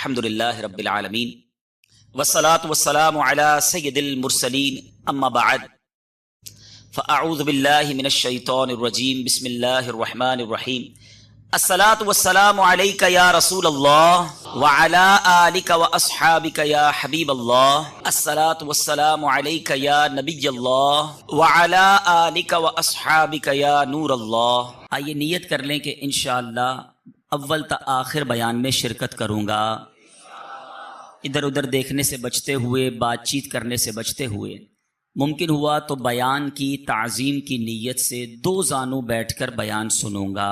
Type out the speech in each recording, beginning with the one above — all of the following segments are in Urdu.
الحمدللہ رب العالمین والصلاة والسلام علی سید المرسلین اما بعد فاعوذ باللہ من الشیطان الرجیم بسم اللہ الرحمن الرحیم الصلاة والسلام علیک یا رسول اللہ وعلی آلک واصحابک یا حبیب اللہ الصلاة والسلام علیک یا نبی اللہ وعلی آلک واصحابک یا نور اللہ۔ آئیے نیت کر لیں کہ انشاءاللہ اول تا آخر بیان میں شرکت کروں گا، ادھر ادھر دیکھنے سے بچتے ہوئے، بات چیت کرنے سے بچتے ہوئے، ممکن ہوا تو بیان کی تعظیم کی نیت سے دو زانوں بیٹھ کر بیان سنوں گا۔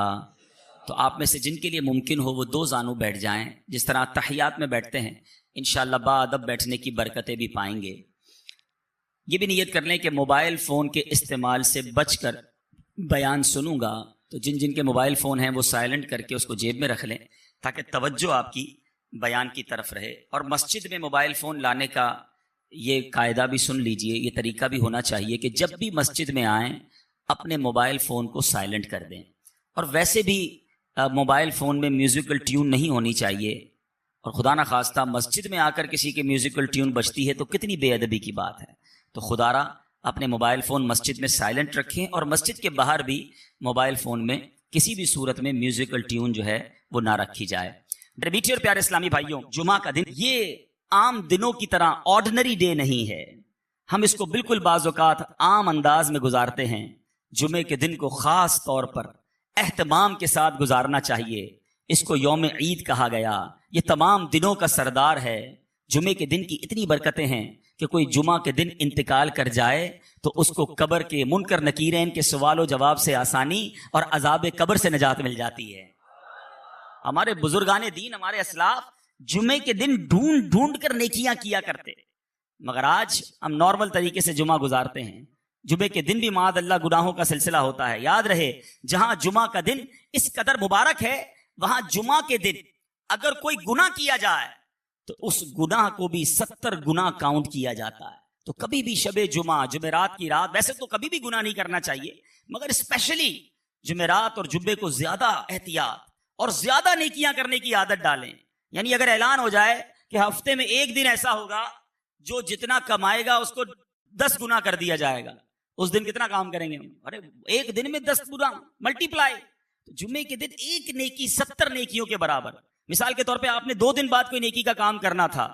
تو آپ میں سے جن کے لیے ممکن ہو وہ دو زانوں بیٹھ جائیں، جس طرح تحیات میں بیٹھتے ہیں، انشاءاللہ باادب بیٹھنے کی برکتیں بھی پائیں گے۔ یہ بھی نیت کر لیں کہ موبائل فون کے استعمال سے بچ کر بیان سنوں گا، تو جن جن کے موبائل فون ہیں وہ سائلنٹ کر کے اس کو جیب میں رکھ لیں تاکہ توجہ آپ کی بیان کی طرف رہے۔ اور مسجد میں موبائل فون لانے کا یہ قاعدہ بھی سن لیجئے، یہ طریقہ بھی ہونا چاہیے کہ جب بھی مسجد میں آئیں اپنے موبائل فون کو سائلنٹ کر دیں۔ اور ویسے بھی موبائل فون میں میوزیکل ٹیون نہیں ہونی چاہیے، اور خدا نہ خواستہ مسجد میں آ کر کسی کے میوزیکل ٹیون بجتی ہے تو کتنی بے ادبی کی بات ہے۔ تو خدا را اپنے موبائل فون مسجد میں سائلنٹ رکھیں، اور مسجد کے باہر بھی موبائل فون میں کسی بھی صورت میں میوزیکل ٹیون جو ہے وہ نہ رکھی جائے۔ میٹھے اور پیارے اسلامی بھائیوں، جمعہ کا دن یہ عام دنوں کی طرح آرڈنری ڈے نہیں ہے، ہم اس کو بالکل بعض اوقات عام انداز میں گزارتے ہیں۔ جمعے کے دن کو خاص طور پر اہتمام کے ساتھ گزارنا چاہیے۔ اس کو یوم عید کہا گیا، یہ تمام دنوں کا سردار ہے۔ جمعے کے دن کی اتنی برکتیں ہیں کہ کوئی جمعہ کے دن انتقال کر جائے تو اس کو قبر کے منکر نکیرین کے سوال و جواب سے آسانی اور عذاب قبر سے نجات مل جاتی ہے۔ ہمارے بزرگان دین، ہمارے اسلاف جمعے کے دن ڈھونڈ ڈھونڈ کر نیکیاں کیا کرتے، مگر آج ہم نارمل طریقے سے جمعہ گزارتے ہیں۔ جمعے کے دن بھی معاذ اللہ گناہوں کا سلسلہ ہوتا ہے۔ یاد رہے، جہاں جمعہ کا دن اس قدر مبارک ہے، وہاں جمعہ کے دن اگر کوئی گناہ کیا جائے تو اس گناہ کو بھی 70 گناہ کاؤنٹ کیا جاتا ہے۔ تو کبھی بھی شب جمعہ، جمعرات کی رات، ویسے تو کبھی بھی گناہ نہیں کرنا چاہیے، مگر اسپیشلی جمعرات اور جمعے کو زیادہ احتیاط اور زیادہ نیکیاں کرنے کی عادت ڈالیں۔ یعنی اگر اعلان ہو جائے کہ ہفتے میں ایک دن ایسا ہوگا جو جتنا کمائے گا اس کو 10 گنا کر دیا جائے گا، اس دن کتنا کام کریں گے ہم؟ ارے ایک دن میں 10 گنا ملٹی پلائی، تو جمعے کے دن ایک نیکی 70 نیکیوں کے برابر۔ مثال کے طور پہ آپ نے 2 دن بعد کوئی نیکی کا کام کرنا تھا،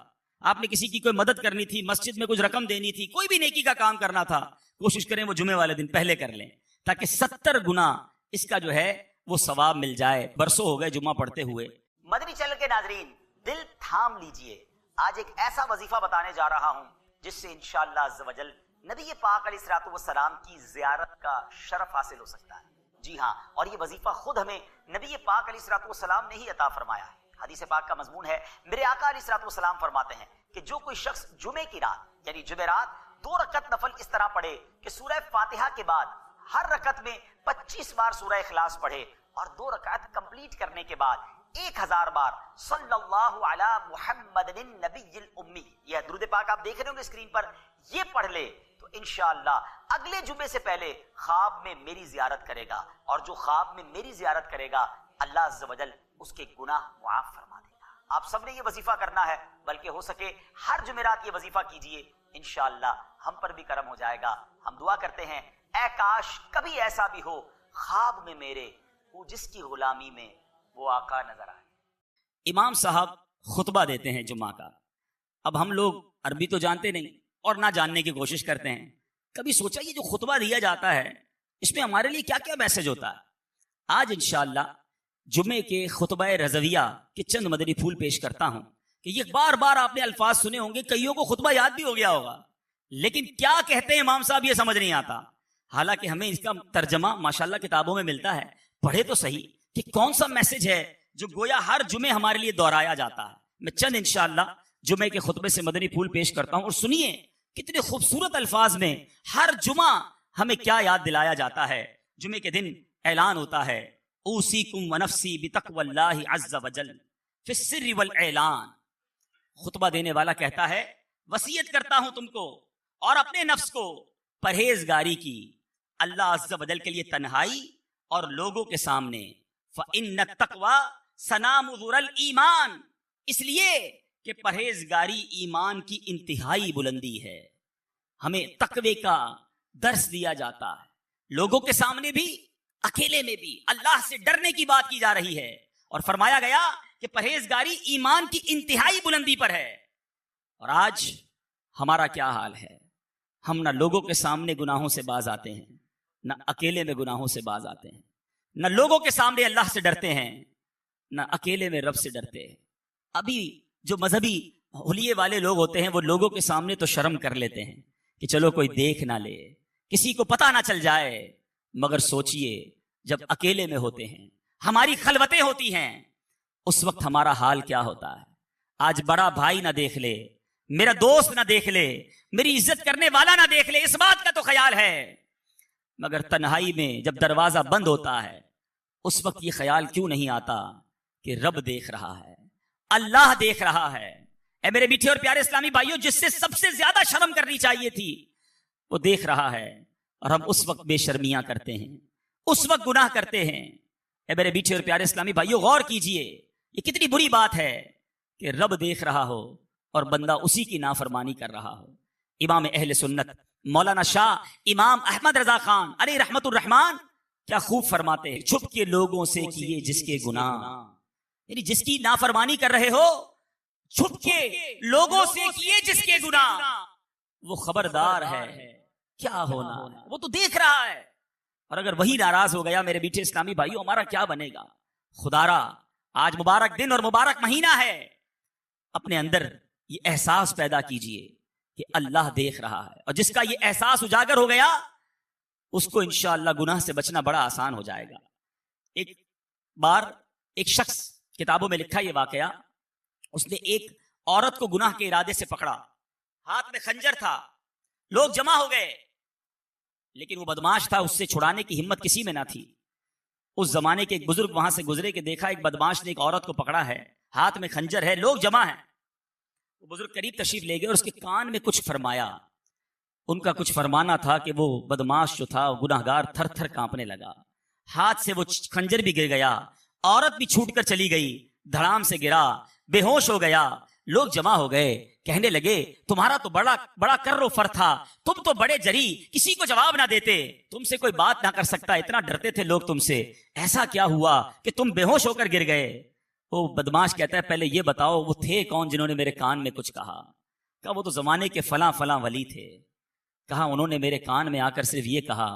آپ نے کسی کی کوئی مدد کرنی تھی، مسجد میں کچھ رقم دینی تھی، کوئی بھی نیکی کا کام کرنا تھا، کوشش کریں وہ جمعے والے دن پہلے کر لیں تاکہ 70 گنا اس کا جو ہے وہ ثواب مل جائے۔ برسوں ہو گئے جمعہ پڑھتے ہوئے۔ مدنی چینل کے ناظرین، دل تھام لیجئے، آج ایک ایسا وظیفہ بتانے جا رہا ہوں جس سے انشاءاللہ عز و جل نبی پاک علیہ الصلوۃ والسلام کی زیارت کا شرف حاصل ہو سکتا ہے۔ جی ہاں، اور یہ وظیفہ خود ہمیں نبی پاک علیہ الصلوۃ والسلام نے ہی عطا فرمایا ہے۔ حدیث پاک کا مضمون ہے، میرے آقا علیہ الصلوۃ والسلام فرماتے ہیں کہ جو کوئی شخص جمعے کی رات یعنی جمعرات 2 رکعت نفل اس طرح پڑھے کہ سورہ فاتحہ کے بعد ہر رکعت میں 25 بار سورہ اخلاص پڑھے، اور 2 رکعت کمپلیٹ کرنے کے بعد 1000 بار صلی اللہ علی محمد النبی الامی، یہ درود پاک آپ دیکھ رہے ہوں گے اسکرین پر، یہ پڑھ لے تو انشاءاللہ اگلے جمعے سے پہلے خواب میں میری زیارت کرے گا، اور جو خواب میں میری زیارت کرے گا اللہ عز و جل اس کے گناہ معاف فرما دے گا۔ آپ سب نے یہ وظیفہ کرنا ہے، بلکہ ہو سکے ہر جمعرات یہ وظیفہ کیجئے، انشاءاللہ ہم پر بھی کرم ہو جائے گا۔ ہم دعا کرتے ہیں، اے کاش کبھی ایسا بھی ہو خواب میں میرے وہ جس کی غلامی میں وہ آقا نظر آئے۔ امام صاحب خطبہ دیتے ہیں جمعہ کا۔ اب ہم لوگ عربی تو جانتے نہیں اور نہ جاننے کی کوشش کرتے ہیں، کبھی سوچا یہ جو خطبہ دیا جاتا ہے اس میں ہمارے لیے کیا کیا میسج ہوتا ہے؟ آج انشاءاللہ جمعے کے خطبہ رضویہ کے چند مدنی پھول پیش کرتا ہوں کہ یہ بار بار آپ نے الفاظ سنے ہوں گے، کئیوں کو خطبہ یاد بھی ہو گیا ہوگا، لیکن کیا کہتے ہیں امام صاحب یہ سمجھ نہیں آتا۔ حالانکہ ہمیں اس کا ترجمہ ماشاءاللہ کتابوں میں ملتا ہے، پڑھے تو صحیح کہ کون سا میسج ہے جو گویا ہر جمعے ہمارے لیے دہرایا جاتا ہے۔ میں چند انشاءاللہ جمعے کے خطبے سے مدنی پھول پیش کرتا ہوں، اور سنیے کتنے خوبصورت الفاظ میں ہر جمعہ ہمیں کیا یاد دلایا جاتا ہے۔ جمعے کے دن اعلان ہوتا ہے، اوصیکم ونفسی بتقوی اللہ عز وجل فی السر والاعلان۔ خطبہ دینے والا کہتا ہے، وصیت کرتا ہوں تم کو اور اپنے نفس کو پرہیزگاری کی، اللہ عز و جل کے لیے تنہائی اور لوگوں کے سامنے۔ فإن التقوی سنام ذر الایمان، اس لیے کہ پرہیزگاری ایمان کی انتہائی بلندی ہے. ہمیں تقوی کا درس دیا جاتا ہے, لوگوں کے سامنے بھی اکیلے میں بھی اللہ سے ڈرنے کی بات کی جا رہی ہے, اور فرمایا گیا کہ پرہیزگاری ایمان کی انتہائی بلندی پر ہے. اور آج ہمارا کیا حال ہے؟ ہم نہ لوگوں کے سامنے گناہوں سے باز آتے ہیں, نہ اکیلے میں گناہوں سے باز آتے ہیں, نہ لوگوں کے سامنے اللہ سے ڈرتے ہیں, نہ اکیلے میں رب سے ڈرتے ہیں. ابھی جو مذہبی حلیے والے لوگ ہوتے ہیں وہ لوگوں کے سامنے تو شرم کر لیتے ہیں کہ چلو کوئی دیکھ نہ لے, کسی کو پتہ نہ چل جائے, مگر سوچئے جب اکیلے میں ہوتے ہیں, ہماری خلوتیں ہوتی ہیں, اس وقت ہمارا حال کیا ہوتا ہے. آج بڑا بھائی نہ دیکھ لے, میرا دوست نہ دیکھ لے, میری عزت کرنے والا نہ دیکھ لے, اس بات کا تو خیال ہے, مگر تنہائی میں جب دروازہ بند ہوتا ہے اس وقت یہ خیال کیوں نہیں آتا کہ رب دیکھ رہا ہے, اللہ دیکھ رہا ہے. اے میرے میٹھے اور پیارے اسلامی بھائیوں, جس سے سب سے زیادہ شرم کرنی چاہیے تھی وہ دیکھ رہا ہے, اور ہم اس وقت بے شرمیاں کرتے ہیں, اس وقت گناہ کرتے ہیں. اے میرے میٹھے اور پیارے اسلامی بھائیوں, غور کیجئے, یہ کتنی بری بات ہے کہ رب دیکھ رہا ہو اور بندہ اسی کی نافرمانی کر رہا ہو. امام اہل سنت مولانا شاہ امام احمد رضا خان علیہ رحمت الرحمان کیا خوب فرماتے ہیں, چھپ کے لوگوں سے کیے جس کے گناہ, یعنی جس کی نافرمانی کر رہے ہو, چھپ کے لوگوں سے کیے جس کے گناہ, وہ خبردار ہے کیا ہونا ہے, وہ تو دیکھ رہا ہے. اور اگر وہی ناراض ہو گیا میرے میٹھے اسلامی بھائیوں, ہمارا کیا بنے گا؟ خدارا آج مبارک دن اور مبارک مہینہ ہے, اپنے اندر یہ احساس پیدا کیجئے کہ اللہ دیکھ رہا ہے, اور جس کا یہ احساس اجاگر ہو گیا اس کو انشاءاللہ گناہ سے بچنا بڑا آسان ہو جائے گا. ایک بار ایک شخص, کتابوں میں لکھا یہ واقعہ, اس نے ایک عورت کو گناہ کے ارادے سے پکڑا, ہاتھ میں خنجر تھا, لوگ جمع ہو گئے, لیکن وہ بدماش تھا, اس سے چھڑانے کی ہمت کسی میں نہ تھی. اس زمانے کے ایک بزرگ وہاں سے گزرے کہ دیکھا ایک بدماش نے ایک عورت کو پکڑا ہے, ہاتھ میں خنجر ہے, لوگ جمع ہیں. وہ بزرگ قریب تشریف لے گئے اور اس کے کان میں کچھ فرمایا. ان کا کچھ فرمانا تھا کہ وہ بدماش جو تھا گناہگار تھر تھر کانپنے لگا, ہاتھ سے وہ خنجر بھی گر گیا, عورت بھی چھوٹ کر چلی گئی, دھڑام سے گرا, بے ہوش ہو گیا. لوگ جمع ہو گئے, کہنے لگے تمہارا تو بڑا کر و فر تھا, تم تو بڑے جری, کسی کو جواب نہ دیتے, تم سے کوئی بات نہ کر سکتا, اتنا ڈرتے تھے لوگ تم سے, ایسا کیا ہوا کہ تم بے ہوش ہو کر گر گئے؟ وہ بدماش کہتا ہے پہلے یہ بتاؤ وہ تھے کون جنہوں نے میرے کان میں کچھ کہا؟ کہا وہ تو زمانے کے فلاں فلاں ولی تھے. کہا انہوں نے میرے کان میں آ کر صرف یہ کہا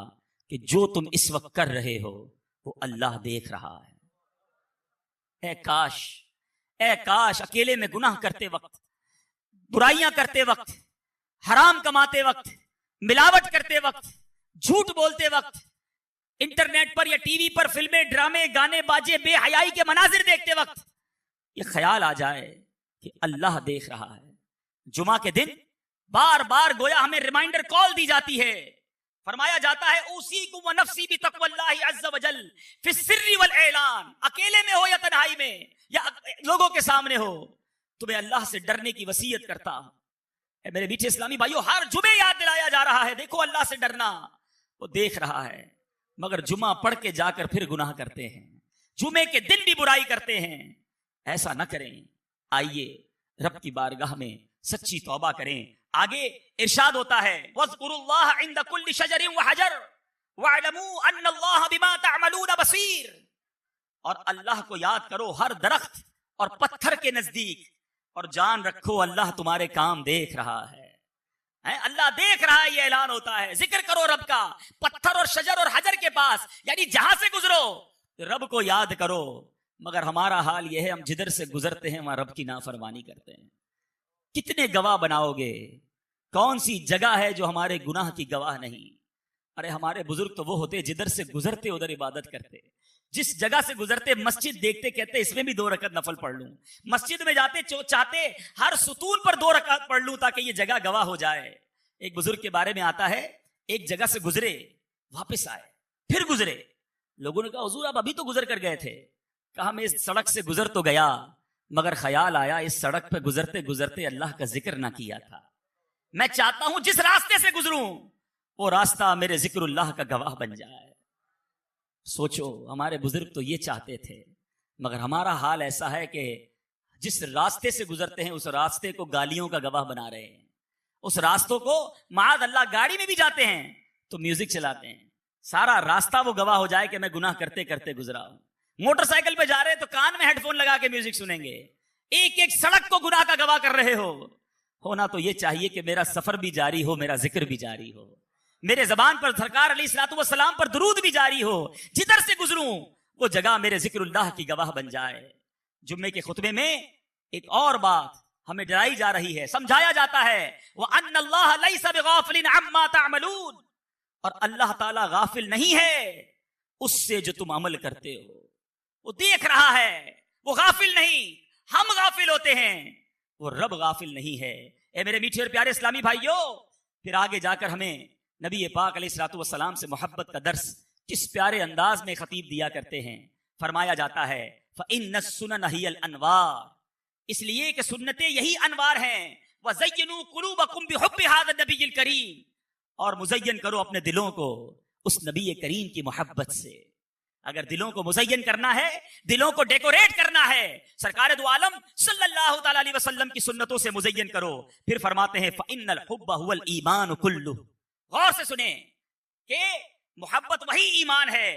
کہ جو تم اس وقت کر رہے ہو وہ اللہ دیکھ رہا ہے. اے کاش اکیلے میں گناہ کرتے وقت, برائیاں کرتے وقت, حرام کماتے وقت, ملاوٹ کرتے وقت, جھوٹ بولتے وقت, انٹرنیٹ پر یا ٹی وی پر فلمیں, ڈرامے, گانے باجے, بے حیائی کے مناظر دیکھتے وقت یہ خیال آ جائے کہ اللہ دیکھ رہا ہے. جمعہ کے دن بار بار گویا ہمیں ریمائنڈر کال دی جاتی ہے, فرمایا جاتا ہے اوصیکم ونفسی بتقوی اللہ عز وجل فی السر والاعلان, اکیلے میں ہو یا تنہائی میں یا لوگوں کے سامنے ہو, تمہیں اللہ سے ڈرنے کی وصیت کرتا ہوں. میرے میٹھے اسلامی بھائیوں, ہر جمعے یاد دلایا جا رہا ہے دیکھو اللہ سے ڈرنا, وہ دیکھ رہا ہے, مگر جمعہ پڑھ کے جا کر پھر گناہ کرتے ہیں, جمعے کے دن بھی برائی کرتے ہیں. ایسا نہ کریں, آئیے رب کی بارگاہ میں سچی توبہ کریں. آگے ارشاد ہوتا ہے وَاذْكُرُوا اللَّهَ عِنْدَ كُلِّ شَجَرٍ وَحَجَرٍ وَاعْلَمُوا أَنَّ اللَّهَ بِمَا تَعْمَلُونَ بَصِيرٌ, اور اللہ کو یاد کرو ہر درخت اور پتھر کے نزدیک, اور جان رکھو اللہ تمہارے کام دیکھ رہا ہے. اللہ دیکھ رہا ہے, یہ اعلان ہوتا ہے. ذکر کرو رب کا پتھر اور شجر اور حجر کے پاس, یعنی جہاں سے گزرو رب کو یاد کرو. مگر ہمارا حال یہ ہے, ہم جدھر سے گزرتے ہیں وہاں رب کی نافرمانی کرتے ہیں. کتنے گواہ بناؤ گے؟ کون سی جگہ ہے جو ہمارے گناہ کی گواہ نہیں؟ ارے ہمارے بزرگ تو وہ ہوتے جدھر سے گزرتے ادھر عبادت کرتے, جس جگہ سے گزرتے مسجد دیکھتے کہتے اس میں بھی 2 رکعت نفل پڑھ لوں, مسجد میں جاتے چاہتے ہر ستون پر 2 رکعت پڑھ لوں تاکہ یہ جگہ گواہ ہو جائے. ایک بزرگ کے بارے میں آتا ہے, ایک جگہ سے گزرے, واپس آئے, پھر گزرے. لوگوں نے کہا حضور آپ ابھی تو گزر کر گئے تھے. کہا میں اس سڑک سے گزر تو گیا, مگر خیال آیا اس سڑک پہ گزرتے گزرتے اللہ کا ذکر نہ کیا تھا. میں چاہتا ہوں جس راستے سے گزروں وہ راستہ میرے ذکر اللہ کا گواہ بن جائے. سوچو ہمارے بزرگ تو یہ چاہتے تھے, مگر ہمارا حال ایسا ہے کہ جس راستے سے گزرتے ہیں اس راستے کو گالیوں کا گواہ بنا رہے ہیں. اس راستوں کو معاذ اللہ گاڑی میں بھی جاتے ہیں تو میوزک چلاتے ہیں, سارا راستہ وہ گواہ ہو جائے کہ میں گناہ کرتے کرتے گزرا ہوں. موٹر سائیکل پہ جا رہے تو کان میں ہیڈ فون لگا کے میوزک سنیں گے, ایک ایک سڑک کو گناہ کا گواہ کر رہے ہو. ہونا تو یہ چاہیے کہ میرا سفر بھی جاری ہو, میرا ذکر بھی جاری ہو, میرے زبان پر سرکار علیہ الصلوۃ والسلام پر درود بھی جاری ہو, جدھر سے گزروں وہ جگہ میرے ذکر اللہ کی گواہ بن جائے. جمعے کے خطبے میں ایک اور بات ہمیں ڈرائی جا رہی ہے, سمجھایا جاتا ہے وَأَنَّ اللَّهَ لَيْسَ بِغَافِلٍ عَمَّا تَعْمَلُونَ, اور اللہ تعالیٰ غافل نہیں ہے اس سے جو تم عمل کرتے ہو. وہ دیکھ رہا ہے, وہ غافل نہیں, ہم غافل ہوتے ہیں, وہ رب غافل نہیں ہے. اے میرے میٹھے اور پیارے اسلامی بھائیوں, پھر آگے جا کر ہمیں نبی پاک علیہ الصلوۃ والسلام سے محبت کا درس کس پیارے انداز میں خطیب دیا کرتے ہیں. فرمایا جاتا ہے فَإِنَّ السُّنَنَ هِيَ الْأَنْوَارُ, اس لیے کہ سنتیں یہی انوار ہیں. وَزَيِّنُوا قُلُوبَكُمْ بِحُبِّ هَذَا النَّبِيِّ الْكَرِيمِ, اور مزین کرو اپنے دلوں کو اس نبی کریم کی محبت سے. اگر دلوں کو مزین کرنا ہے, دلوں کو ڈیکوریٹ کرنا ہے, سرکار دو عالم صلی اللہ تعالی علیہ وسلم کی سنتوں سے مزین کرو. پھر فرماتے ہیں فَإِنَّ الْحُبَّ هُوَ الْإِيمَانُ كُلُّهُ, غور سے سنیں کہ محبت وہی ایمان ہے.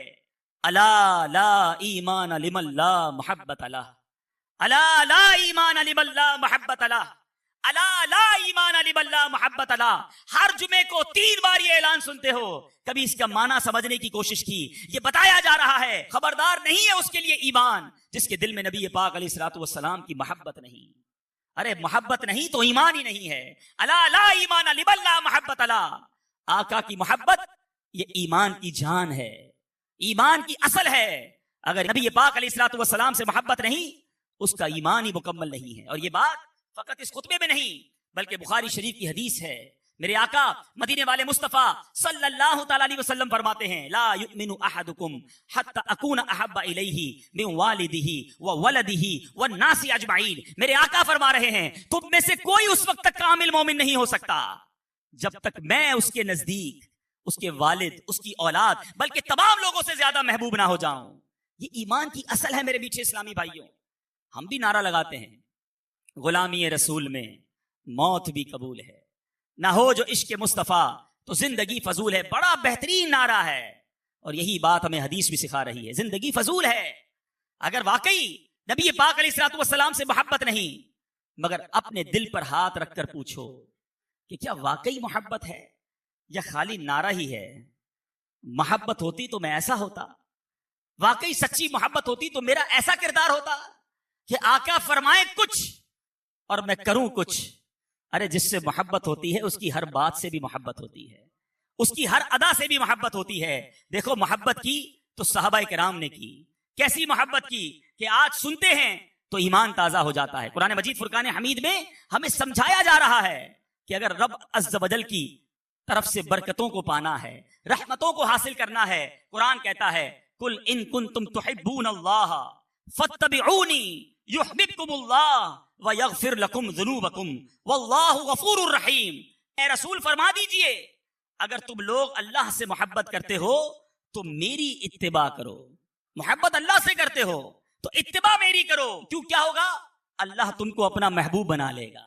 الا لا ایمان لمن لا محبت له, الا لا ایمان لمن لا محبت له, الا لا ایمان لمن لا محبت له. ہر جمعے کو 3 بار یہ اعلان سنتے ہو, کبھی اس کا معنی سمجھنے کی کوشش کی. یہ بتایا جا رہا ہے خبردار نہیں ہے اس کے لیے ایمان جس کے دل میں نبی پاک علیہ الصلوۃ والسلام کی محبت نہیں. ارے محبت نہیں تو ایمان ہی نہیں ہے. الا لا ایمان لمن لا محبت له, آقا کی محبت یہ ایمان کی جان ہے, ایمان کی اصل ہے. اگر نبی پاک علیہ الصلوۃ والسلام سے محبت نہیں, اس کا ایمان ہی مکمل نہیں ہے. اور یہ بات فقط اس خطبے میں نہیں بلکہ بخاری شریف کی حدیث ہے. میرے آقا مدینے والے مصطفیٰ صلی اللہ تعالی علیہ وسلم فرماتے ہیں لا یؤمن احدکم حتی اکون احب الیہ من والدہ وولدہ والناس اجمعین. میرے آقا فرما رہے ہیں تم میں سے کوئی اس وقت تک کامل مومن نہیں ہو سکتا جب تک میں اس کے نزدیک, اس کے والد, اس کی اولاد, بلکہ تمام لوگوں سے زیادہ محبوب نہ ہو جاؤں. یہ ایمان کی اصل ہے میرے میٹھے اسلامی بھائیوں. ہم بھی نعرہ لگاتے ہیں غلامی رسول میں موت بھی قبول ہے, نہ ہو جو عشق مصطفیٰ تو زندگی فضول ہے. بڑا بہترین نعرہ ہے, اور یہی بات ہمیں حدیث بھی سکھا رہی ہے. زندگی فضول ہے. اگر واقعی نبی پاک علیہ الصلوۃ والسلام سے محبت نہیں, مگر اپنے دل پر ہاتھ رکھ کر پوچھو کہ کیا واقعی محبت ہے یا خالی نعرہ ہی ہے. محبت ہوتی تو میں ایسا ہوتا, واقعی سچی محبت ہوتی تو میرا ایسا کردار ہوتا کہ آقا فرمائے کچھ اور میں کروں کچھ. ارے جس سے محبت ہوتی ہے اس کی ہر بات سے بھی محبت ہوتی ہے, اس کی ہر ادا سے بھی محبت ہوتی ہے. دیکھو محبت کی تو صحابہ کرام نے کی, کیسی محبت کی کہ آج سنتے ہیں تو ایمان تازہ ہو جاتا ہے. قرآن مجید فرقان حمید میں ہمیں سمجھایا جا رہا ہے کہ اگر رب عز و جل کی طرف سے برکتوں کو پانا ہے, رحمتوں کو حاصل کرنا ہے, قرآن کہتا ہے قل ان کنتم تحبون اللہ فاتبعونی یحببکم اللہ ویغفر لکم ذنوبکم واللہ غفور الرحیم. اے رسول فرما دیجئے اگر تم لوگ اللہ سے محبت کرتے ہو تو میری اتباع کرو. محبت اللہ سے کرتے ہو تو اتباع میری کرو. کیوں, کیا ہوگا؟ اللہ تم کو اپنا محبوب بنا لے گا.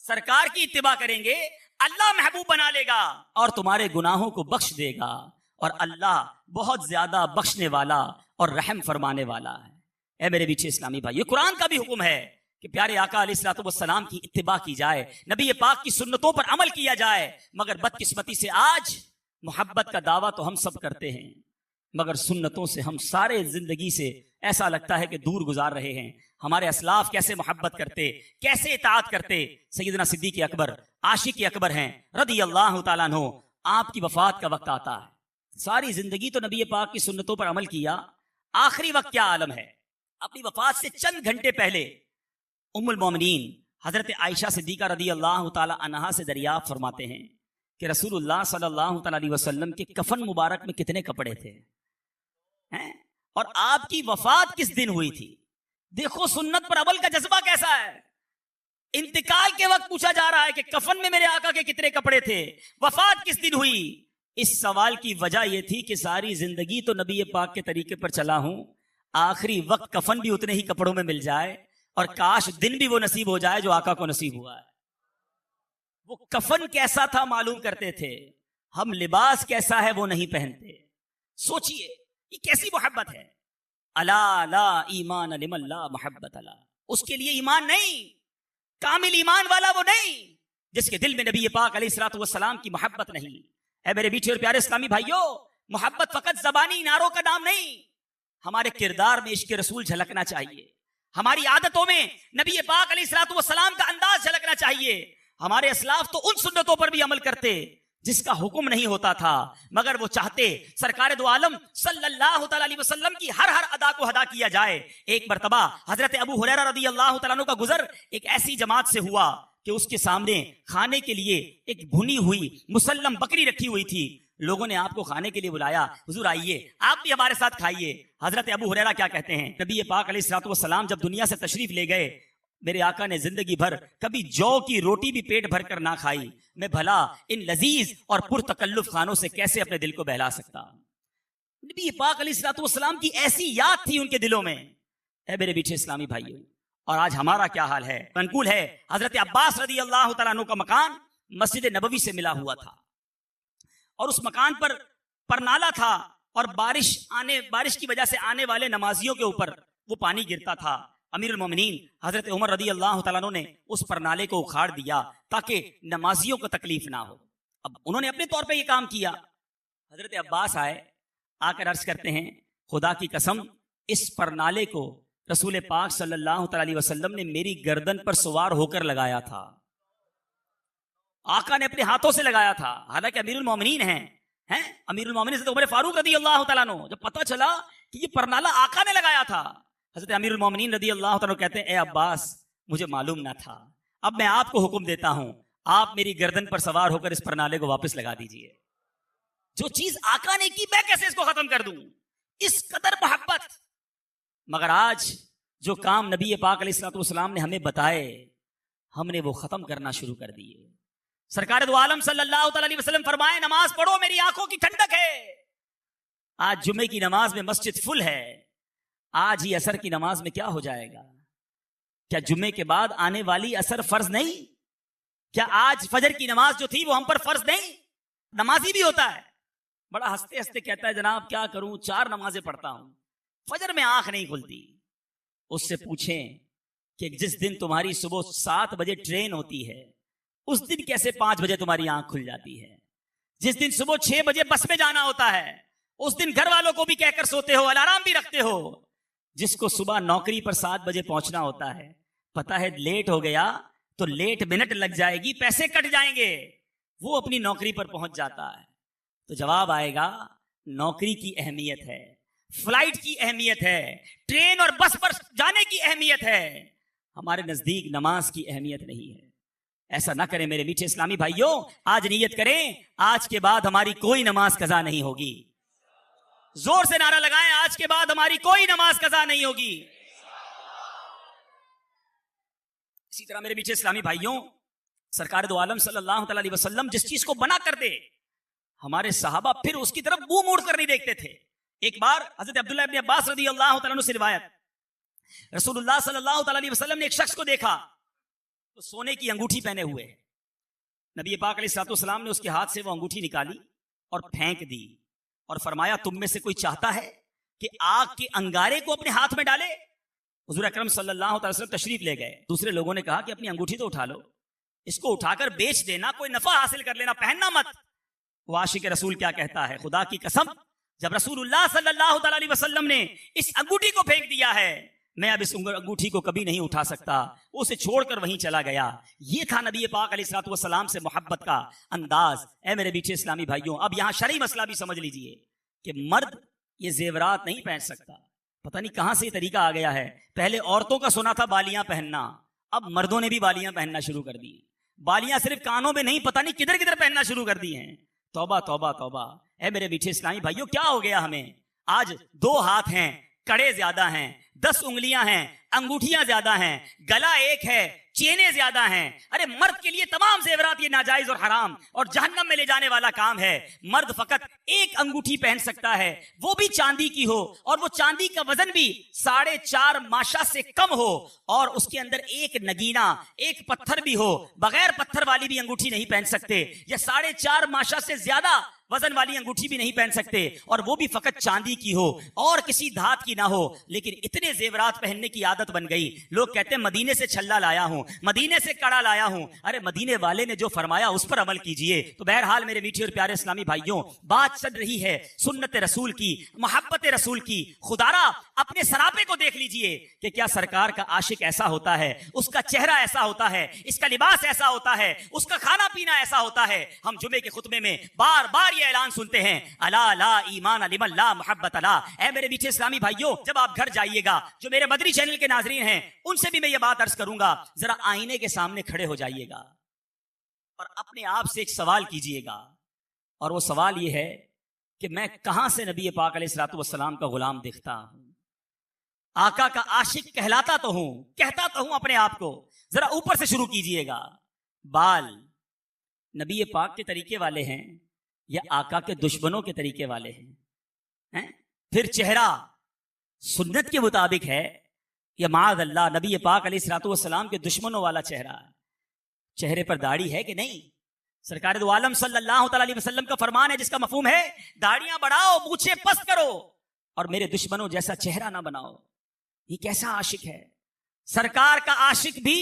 سرکار کی اتباع کریں گے اللہ محبوب بنا لے گا اور تمہارے گناہوں کو بخش دے گا. اور اللہ بہت زیادہ بخشنے والا اور رحم فرمانے والا ہے. اے میرے بیچے اسلامی بھائی, یہ قرآن کا بھی حکم ہے کہ پیارے آقا علیہ الصلوۃ والسلام کی اتباع کی جائے, نبی پاک کی سنتوں پر عمل کیا جائے. مگر بدقسمتی سے آج محبت کا دعویٰ تو ہم سب کرتے ہیں, مگر سنتوں سے ہم سارے زندگی سے ایسا لگتا ہے کہ دور گزار رہے ہیں. ہمارے اسلاف کیسے محبت کرتے, کیسے اطاعت کرتے. سیدنا صدیق اکبر عاشق اکبر ہیں رضی اللہ تعالیٰ عنہ. آپ کی وفات کا وقت آتا ہے, ساری زندگی تو نبی پاک کی سنتوں پر عمل کیا, آخری وقت کیا عالم ہے. اپنی وفات سے چند گھنٹے پہلے ام المومنین حضرت عائشہ صدیقہ رضی اللہ تعالی عنہا سے دریافت فرماتے ہیں کہ رسول اللہ صلی اللہ تعالی علیہ وسلم کے کفن مبارک میں کتنے کپڑے تھے اور آپ کی وفات کس دن ہوئی تھی. دیکھو سنت پر عمل کا جذبہ کیسا ہے. انتقال کے وقت پوچھا جا رہا ہے کہ کفن میں میرے آقا کے کتنے کپڑے تھے, وفات کس دن ہوئی. اس سوال کی وجہ یہ تھی کہ ساری زندگی تو نبی پاک کے طریقے پر چلا ہوں, آخری وقت کفن بھی اتنے ہی کپڑوں میں مل جائے اور کاش دن بھی وہ نصیب ہو جائے جو آقا کو نصیب ہوا ہے. وہ کفن کیسا تھا معلوم کرتے تھے، ہم لباس کیسا ہے وہ نہیں پہنتے. سوچئے یہ کیسی محبت ہے. الا لا ایمان لمن لا محبت لا، اس کے لیے ایمان نہیں، کامل ایمان والا وہ نہیں جس کے دل میں نبی پاک علیہ الصلوۃ والسلام کی محبت نہیں. اے میرے میٹھے اور پیارے اسلامی بھائیوں، محبت فقط زبانی نعروں کا نام نہیں، ہمارے کردار میں عشق رسول جھلکنا چاہیے، ہماری عادتوں میں نبی پاک علیہ الصلوۃ والسلام کا انداز جھلکنا چاہیے. ہمارے اسلاف تو ان سنتوں پر بھی عمل کرتے جس کا حکم نہیں ہوتا تھا، مگر وہ چاہتے سرکار دو عالم صلی اللہ تعالی علیہ وسلم کی ہر ادا کو ادا کیا جائے. ایک مرتبہ حضرت ابو ہریرہ رضی اللہ تعالیٰ عنہ کا گزر ایک ایسی جماعت سے ہوا کہ اس کے سامنے کھانے کے لیے ایک بھنی ہوئی مسلم بکری رکھی ہوئی تھی. لوگوں نے آپ کو کھانے کے لیے بلایا، حضور آئیے آپ بھی ہمارے ساتھ کھائیے. حضرت ابو ہریرہ کیا کہتے ہیں، نبی پاک علیہ الصلوۃ والسلام جب دنیا سے تشریف لے گئے، میرے آقا نے زندگی بھر کبھی جو کی روٹی بھی پیٹ بھر کر نہ کھائی. میں بھلا ان لذیذ اور پرتکلف کھانوں سے کیسے اپنے دل کو بہلا سکتا. نبی پاک علیہ الصلوۃ والسلام کی ایسی یاد تھی ان کے دلوں میں. اے میرے میٹھے اسلامی بھائیوں، اور آج ہمارا کیا حال ہے. منقول ہے حضرت عباس رضی اللہ تعالیٰ عنہ کا مکان مسجد نبوی سے ملا ہوا تھا، اور اس مکان پر پرنالا تھا، اور بارش کی وجہ سے آنے والے نمازیوں کے اوپر وہ پانی گرتا تھا. امیر المومنین حضرت عمر رضی اللہ تعالیٰ عنہ نے اس پرنالے کو اکھاڑ دیا تاکہ نمازیوں کو تکلیف نہ ہو. اب انہوں نے اپنے طور پہ یہ کام کیا. حضرت عباس آئے، آ کر عرض کرتے ہیں خدا کی قسم اس پرنالے کو رسول پاک صلی اللہ تعالی علیہ وسلم نے میری گردن پر سوار ہو کر لگایا تھا. آقا نے اپنے ہاتھوں سے لگایا تھا، حالانکہ امیر المومنین ہیں. امیر المومنین حضرت عمر فاروق رضی اللہ تعالیٰ عنہ جب پتہ چلا کہ یہ پرنالہ آقا نے لگایا تھا، حضرت امیر المومنین رضی اللہ تعالیٰ کہتے ہیں اے عباس مجھے معلوم نہ تھا، اب میں آپ کو حکم دیتا ہوں آپ میری گردن پر سوار ہو کر اس پرنالے کو واپس لگا دیجئے. جو چیز آقا نے کی میں کیسے اس کو ختم کر دوں، اس قدر محبت. مگر آج جو کام نبی پاک علیہ الصلوۃ والسلام نے ہمیں بتائے ہم نے وہ ختم کرنا شروع کر دیے. سرکار دو عالم صلی اللہ تعالی علیہ وسلم فرمائے نماز پڑھو میری آنکھوں کی ٹھنڈک ہے. آج جمعے کی نماز میں مسجد فل ہے، آج ہی عصر کی نماز میں کیا ہو جائے گا؟ کیا جمعے کے بعد آنے والی عصر فرض نہیں؟ کیا آج فجر کی نماز جو تھی وہ ہم پر فرض نہیں؟ نمازی بھی ہوتا ہے، بڑا ہنستے ہنستے کہتا ہے جناب کیا کروں 4 نمازیں پڑھتا ہوں، فجر میں آنکھ نہیں کھلتی. اس سے پوچھیں کہ جس دن تمہاری صبح 7 بجے ٹرین ہوتی ہے اس دن کیسے 5 بجے تمہاری آنکھ کھل جاتی ہے؟ جس دن صبح 6 بجے بس میں جانا ہوتا ہے اس دن گھر والوں کو بھی کہہ کر سوتے ہو، الارم بھی رکھتے ہو. جس کو صبح نوکری پر 7 بجے پہنچنا ہوتا ہے، پتا ہے لیٹ ہو گیا تو لیٹ منٹ لگ جائے گی، پیسے کٹ جائیں گے، وہ اپنی نوکری پر پہنچ جاتا ہے. تو جواب آئے گا نوکری کی اہمیت ہے، فلائٹ کی اہمیت ہے، ٹرین اور بس پر جانے کی اہمیت ہے، ہمارے نزدیک نماز کی اہمیت نہیں ہے. ایسا نہ کریں میرے میٹھے اسلامی بھائیوں، آج نیت کریں آج کے بعد ہماری کوئی نماز قضا نہیں ہوگی. زور سے نعرہ لگائیں آج کے بعد ہماری کوئی نماز قضا نہیں ہوگی. اسی طرح میرے میٹھے اسلامی بھائیوں، سرکار دو عالم صلی اللہ تعالی علیہ وسلم جس چیز کو بنا کر دے ہمارے صحابہ پھر اس کی طرف منہ موڑ کر نہیں دیکھتے تھے. ایک بار حضرت عبداللہ ابن عباس رضی اللہ تعالیٰ عنہ سے روایت، رسول اللہ صلی اللہ تعالی علیہ وسلم نے ایک شخص کو دیکھا تو سونے کی انگوٹھی پہنے ہوئے. نبی پاک علیہ الصلوۃ والسلام نے اس کے ہاتھ سے وہ انگوٹھی نکالی اور پھینک دی اور فرمایا تم میں سے کوئی چاہتا ہے کہ آگ کے انگارے کو اپنے ہاتھ میں ڈالے؟ حضور اکرم صلی اللہ تعالی وسلم تشریف لے گئے. دوسرے لوگوں نے کہا کہ اپنی انگوٹھی تو اٹھا لو، اس کو اٹھا کر بیچ دینا، کوئی نفع حاصل کر لینا، پہننا مت. وہ عاشق رسول کیا کہتا ہے، خدا کی قسم جب رسول اللہ صلی اللہ تعالی علیہ وسلم نے اس انگوٹھی کو پھینک دیا ہے میں اب اس انگوٹھی کو کبھی نہیں اٹھا سکتا. اسے چھوڑ کر وہیں چلا گیا. یہ تھا نبی پاک علیہ الصلوۃ والسلام سے محبت کا انداز. اے میرے میٹھے اسلامی بھائیوں، اب یہاں شرعی مسئلہ بھی سمجھ لیجئے کہ مرد یہ زیورات نہیں پہن سکتا. پتہ نہیں کہاں سے یہ طریقہ آ گیا ہے. پہلے عورتوں کا سنا تھا بالیاں پہننا، اب مردوں نے بھی بالیاں پہننا شروع کر دی. بالیاں صرف کانوں میں نہیں، پتہ نہیں کدھر کدھر پہننا شروع کر دی ہیں. توبہ توبہ توبہ. اے میرے میٹھے اسلامی بھائیوں، کیا ہو گیا ہمیں؟ آج 2 ہاتھ ہیں، کڑے زیادہ ہیں، 10 انگلیاں ہیں, انگوٹھیاں زیادہ ہیں, گلا ایک ہے, چینیں زیادہ ہیں. ارے مرد کے لیے تمام زیورات یہ ناجائز اور حرام اور جہنم میں لے جانے والا کام ہے. مرد فقط ایک انگوٹھی پہن سکتا ہے, وہ بھی چاندی کی ہو, اور وہ چاندی کا وزن بھی 4.5 ماشا سے کم ہو, اور اس کے اندر ایک نگینہ, ایک پتھر بھی ہو. بغیر پتھر والی بھی انگوٹھی نہیں پہن سکتے, یا 4.5 ماشا سے زیادہ وزن والی انگوٹھی بھی نہیں پہن سکتے, اور وہ بھی فقط چاندی کی ہو اور کسی دھات کی نہ ہو. لیکن اتنے زیورات پہننے کی عادت بن گئی. لوگ کہتے ہیں مدینے سے چھلا لایا ہوں, مدینے سے کڑا لایا ہوں. ارے مدینے والے نے جو فرمایا اس پر عمل کیجئے. تو بہرحال میرے میٹھے اور پیارے اسلامی بھائیوں, بات چل رہی ہے سنت رسول کی, محبت رسول کی. خدارا اپنے سراپے کو دیکھ لیجئے کہ کیا سرکار کا عاشق ایسا ہوتا ہے, اس کا چہرہ ایسا ہوتا ہے, اس کا لباس ایسا ہوتا ہے, اس کا کھانا پینا ایسا ہوتا ہے. ہم جمعے کے خطبے میں بار بار یہ اعلان سنتے ہیں, الا لا ایمان لمن لا محبت لا. اے میرے میٹھے اسلامی بھائیوں, جب آپ گھر جائیے گا, جو میرے مدری چینل کے ناظرین ہیں ان سے بھی میں یہ بات عرض کروں گا, ذرا آئینے کے سامنے کھڑے ہو جائیے گا اور اپنے آپ سے ایک سوال کیجئے گا, اور وہ سوال یہ ہے کہ میں کہاں سے نبی پاک علیہ الصلوۃ والسلام کا غلام دیکھتا ہوں, آقا کا عاشق کہلاتا تو ہوں, کہتا تو ہوں اپنے آپ کو. ذرا اوپر سے شروع کیجئے گا. بال نبی پاک کے طریقے والے ہیں یا آقا کے دشمنوں کے طریقے والے ہیں؟ پھر چہرہ سنت کے مطابق ہے یا معاذ اللہ نبی پاک علیہ الصلوۃ والسلام کے دشمنوں والا چہرہ ہے؟ چہرے پر داڑھی ہے کہ نہیں؟ سرکار دو عالم صلی اللہ تعالی علیہ وسلم کا فرمان ہے جس کا مفہوم ہے داڑیاں بڑھاؤ, مونچھیں پست کرو, اور میرے دشمنوں جیسا چہرہ نہ بناؤ. یہ کیسا عاشق ہے؟ سرکار کا عاشق بھی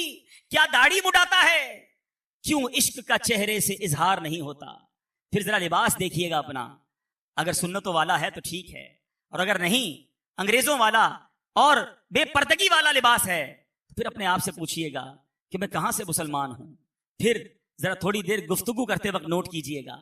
کیا داڑھی مڈاتا ہے؟ کیوں عشق کا چہرے سے اظہار نہیں ہوتا؟ پھر ذرا لباس دیکھیے گا اپنا, اگر سنتوں والا ہے تو ٹھیک ہے, اور اگر نہیں انگریزوں والا اور بے پردگی والا لباس ہے تو پھر اپنے آپ سے پوچھئے گا کہ میں کہاں سے مسلمان ہوں. پھر ذرا تھوڑی دیر گفتگو کرتے وقت نوٹ کیجئے گا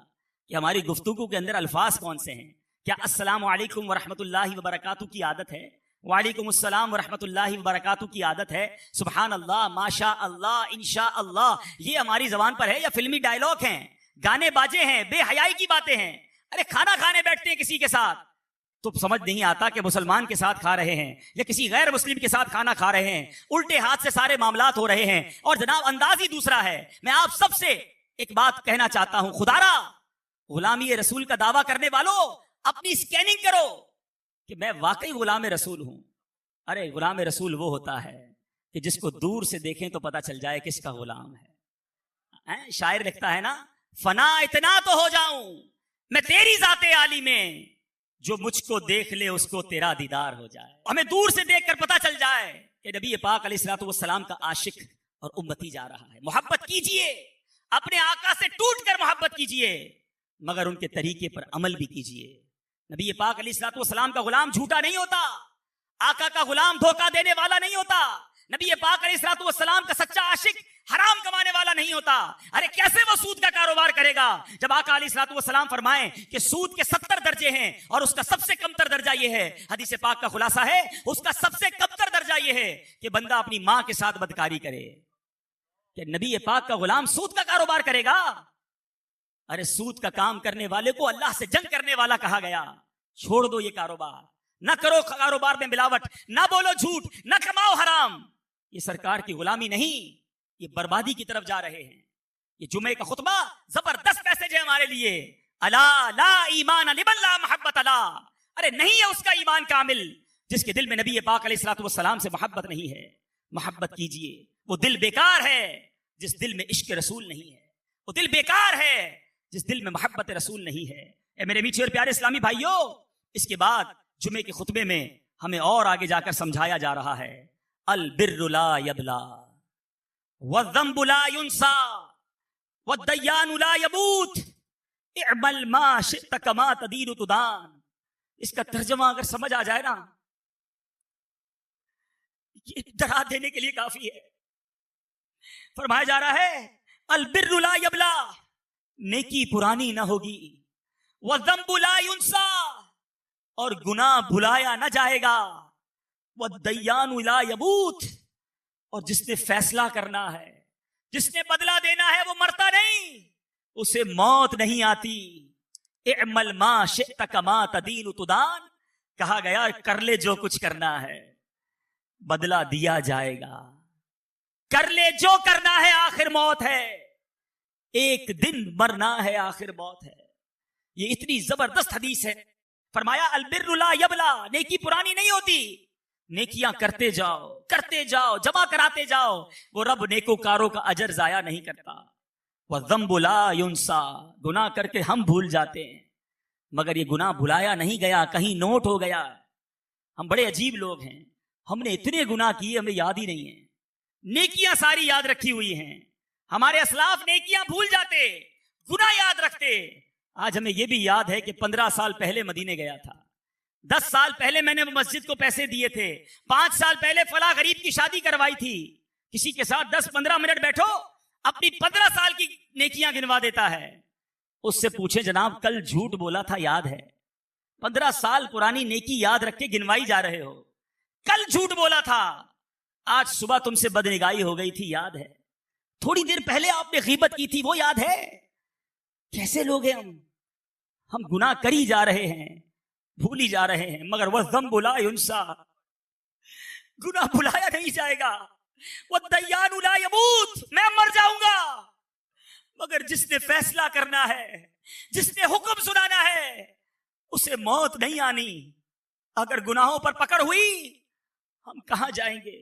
کہ ہماری گفتگو کے اندر الفاظ کون سے ہیں. کیا السلام علیکم ورحمۃ اللہ وبرکاتہ کی عادت ہے؟ وعلیکم السلام ورحمۃ اللہ وبرکاتہ کی عادت ہے؟ سبحان اللہ, ماشاء اللہ, انشاء اللہ, یہ ہماری زبان پر ہے یا فلمی ڈائلاگ ہیں, گانے باجے ہیں, بے حیائی کی باتیں ہیں؟ ارے کھانا کھانے بیٹھتے ہیں کسی کے ساتھ تو سمجھ نہیں آتا کہ مسلمان کے ساتھ کھا رہے ہیں یا کسی غیر مسلم کے ساتھ کھانا کھا رہے ہیں, الٹے ہاتھ سے سارے معاملات ہو رہے ہیں, اور جناب انداز ہی دوسرا ہے. میں آپ سب سے ایک بات کہنا چاہتا ہوں, خدارا غلامی رسول کا دعویٰ کرنے والوں اپنی اسکیننگ کرو کہ میں واقعی غلام رسول ہوں. ارے غلام رسول وہ ہوتا ہے کہ جس کو دور سے دیکھیں تو پتا چل جائے کس کا غلام ہے. شاعر لکھتا ہے نا, فنا اتنا تو ہو جاؤں میں تیری ذات عالی میں, جو مجھ کو دیکھ لے اس کو تیرا دیدار ہو جائے. ہمیں دور سے دیکھ کر پتا چل جائے کہ نبی پاک علیہ الصلوۃ والسلام کا عاشق اور امتی جا رہا ہے. محبت کیجئے, اپنے آقا سے ٹوٹ کر محبت کیجئے, مگر ان کے طریقے پر عمل بھی کیجئے. نبی پاک علیہ الصلوۃ والسلام کا غلام جھوٹا نہیں ہوتا, آقا کا غلام دھوکہ دینے والا نہیں ہوتا, نبی پاک علیہ الصلوۃ والسلام کا سچا عاشق حرام کمانے والا نہیں ہوتا. ارے کیسے وہ سود کا کاروبار کرے گا جب آقا علیہ الصلوۃ والسلام فرمائیں کہ سود کے 70 درجے ہیں اور اس کا سب سے کم تر درجہ یہ ہے, حدیث پاک کا خلاصہ ہے اس کا سب سے کم تر درجہ یہ ہے کہ بندہ اپنی ماں کے ساتھ بدکاری کرے. کہ نبی پاک کا غلام سود کا کاروبار کرے گا؟ ارے سود کا کام کرنے والے کو اللہ سے جنگ کرنے والا کہا گیا. چھوڑ دو یہ کاروبار, نہ کرو کاروبار میں ملاوٹ, نہ بولو جھوٹ, نہ کماؤ حرام. یہ سرکار کی غلامی نہیں, یہ بربادی کی طرف جا رہے ہیں. یہ جمعے کا خطبہ زبردست میسج ہے ہمارے لیے. الا لا ایمان لمن لا محبت لا. ارے نہیں ہے اس کا ایمان کامل جس کے دل میں نبی پاک علیہ الصلوۃ والسلام سے محبت نہیں ہے. محبت کیجئے. وہ دل بیکار ہے جس دل میں عشق رسول نہیں ہے, وہ دل بیکار ہے جس دل میں محبت رسول نہیں ہے. اے میرے میٹھے اور پیارے اسلامی بھائیوں, اس کے بعد جمعے کے خطبے میں ہمیں اور آگے جا کر سمجھایا جا رہا ہے البر لا یبلا والذنب لا ينسى والدیان لا يموت اعمل ما شئت كما تدین تدان. اس کا ترجمہ اگر سمجھ آ جائے نا, یہ ڈرا دینے کے لیے کافی ہے. فرمایا جا رہا ہے البر لا یبلا, نیکی پرانی نہ ہوگی, والذنب لا ينسى, اور گناہ بھلایا نہ جائے گا, والدیان لا يموت, اور جس نے فیصلہ کرنا ہے, جس نے بدلہ دینا ہے وہ مرتا نہیں, اسے موت نہیں آتی. اعمل ما شئت کما تدین تدان, کہا گیا کر لے جو کچھ کرنا ہے, بدلہ دیا جائے گا. کر لے جو کرنا ہے آخر موت ہے, ایک دن مرنا ہے آخر موت ہے. یہ اتنی زبردست حدیث ہے. فرمایا البر لا یبلا, نیکی پرانی نہیں ہوتی, نیکیاں کرتے جاؤ جمع کراتے جاؤ, وہ رب نیکوکاروں کا اجر ضائع نہیں کرتا. وَالذَّنبُ لَا يُنسَا, گناہ کر کے ہم بھول جاتے ہیں, مگر یہ گناہ بھلایا نہیں گیا, کہیں نوٹ ہو گیا. ہم بڑے عجیب لوگ ہیں, ہم نے اتنے گناہ کیے ہمیں یاد ہی نہیں ہیں. نیکیاں ساری یاد رکھی ہوئی ہیں. ہمارے اسلاف نیکیاں بھول جاتے, گناہ یاد رکھتے. آج ہمیں یہ بھی یاد ہے کہ 15 سال پہلے مدینے گیا تھا, 10 سال پہلے میں نے مسجد کو پیسے دیے تھے, 5 سال پہلے فلاں غریب کی شادی کروائی تھی. کسی کے ساتھ 10-15 منٹ بیٹھو, اپنی 15 سال کی نیکیاں گنوا دیتا ہے. اس سے پوچھیں جناب کل جھوٹ بولا تھا یاد ہے؟ 15 سال پرانی نیکی یاد رکھ کے گنوائی جا رہے ہو. کل جھوٹ بولا تھا, آج صبح تم سے بدنگاہی ہو گئی تھی یاد ہے؟ تھوڑی دیر پہلے آپ نے غیبت کی تھی وہ یاد ہے؟ کیسے لوگ ہیں ہم گناہ کری جا رہے ہیں, بھولی جا رہے ہیں. مگر وَالذَّنبُ لَا يُنسَا, گناہ بھلایا نہیں جائے گا. وَالدَّيَّانُ لَا يَمُوتُ, میں مر جاؤں گا, مگر جس نے فیصلہ کرنا ہے, جس نے حکم سنانا ہے, اسے موت نہیں آنی. اگر گناہوں پر پکڑ ہوئی ہم کہاں جائیں گے؟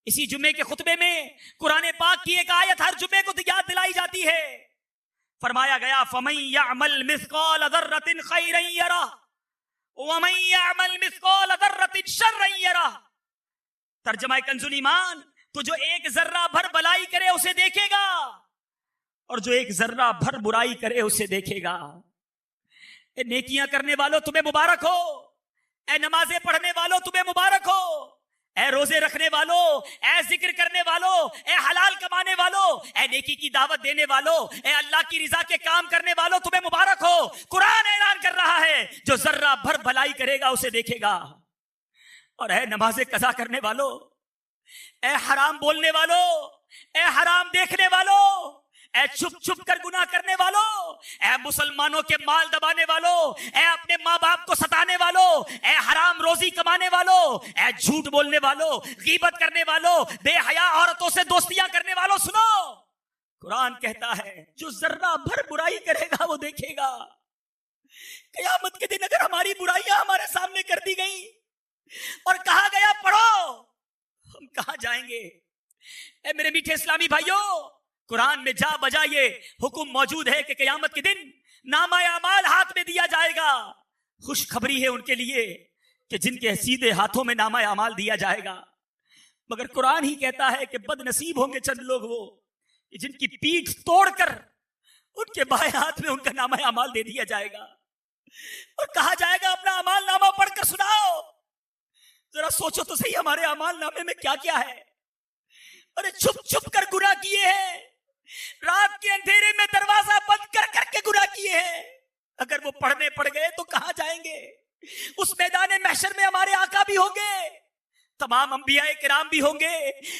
اسی جمعے کے خطبے میں قرآن پاک کی ایک آیت ہر جمعے کو یاد دلائی جاتی ہے. فرمایا گیا فَمَن يَعْمَلْ مِثْقَالَ ذَرَّةٍ خَيْرًا يَرَهُ وَمَن يَعْمَلْ مِثْقَالَ ذَرَّةٍ شَرًّا يَرَهُ. ترجمہ کنز الایمان, تو جو ایک ذرہ بھر بلائی کرے اسے دیکھے گا, اور جو ایک ذرہ بھر برائی کرے اسے دیکھے گا. اے نیکیاں کرنے والوں تمہیں مبارک ہو, اے نمازیں پڑھنے والوں تمہیں مبارک ہو, اے روزے رکھنے والوں, اے ذکر کرنے والوں, اے حلال کمانے والوں, اے نیکی کی دعوت دینے والوں, اے اللہ کی رضا کے کام کرنے والوں تمہیں مبارک ہو. قرآن اعلان کر رہا ہے جو ذرہ بھر بھلائی کرے گا اسے دیکھے گا. اور اے نمازیں قضا کرنے والوں, اے حرام بولنے والوں, اے حرام دیکھنے والوں, اے چھپ چھپ کر گناہ کرنے والوں, اے مسلمانوں کے مال دبانے والوں, اے اپنے ماں باپ کو ستانے والوں, اے حرام روزی کمانے والوں, اے جھوٹ بولنے والوں, غیبت کرنے والوں, بے حیا عورتوں سے دوستیاں کرنے والوں, سنو قرآن کہتا ہے جو ذرہ بھر برائی کرے گا وہ دیکھے گا. قیامت کے دن اگر ہماری برائیاں ہمارے سامنے کر دی گئی اور کہا گیا پڑھو, ہم کہاں جائیں گے؟ اے میرے میٹھے اسلامی بھائیوں, قرآن میں جا بجا یہ حکم موجود ہے کہ قیامت کے دن نامہ اعمال ہاتھ میں دیا جائے گا. خوشخبری ہے ان کے لیے کہ جن کے سیدھے ہاتھوں میں نامہ اعمال دیا جائے گا. مگر قرآن ہی کہتا ہے کہ بد نصیب ہوں گے چند لوگ وہ جن کی پیٹھ توڑ کر ان کے بائیں ہاتھ میں ان کا نامہ اعمال دے دیا جائے گا اور کہا جائے گا اپنا اعمال نامہ پڑھ کر سناؤ. ذرا سوچو تو صحیح ہمارے اعمال نامے میں کیا کیا ہے. ارے چھپ چھپ کر گناہ کیے ہیں, رات کے اندھیرے میں دروازہ بند کر کر کے گناہ کیے ہیں. اگر وہ پڑھنے پڑ گئے تو کہاں جائیں گے؟ اس میدان محشر میں ہمارے آقا بھی ہوں گے, تمام انبیاء کرام بھی ہوں گے,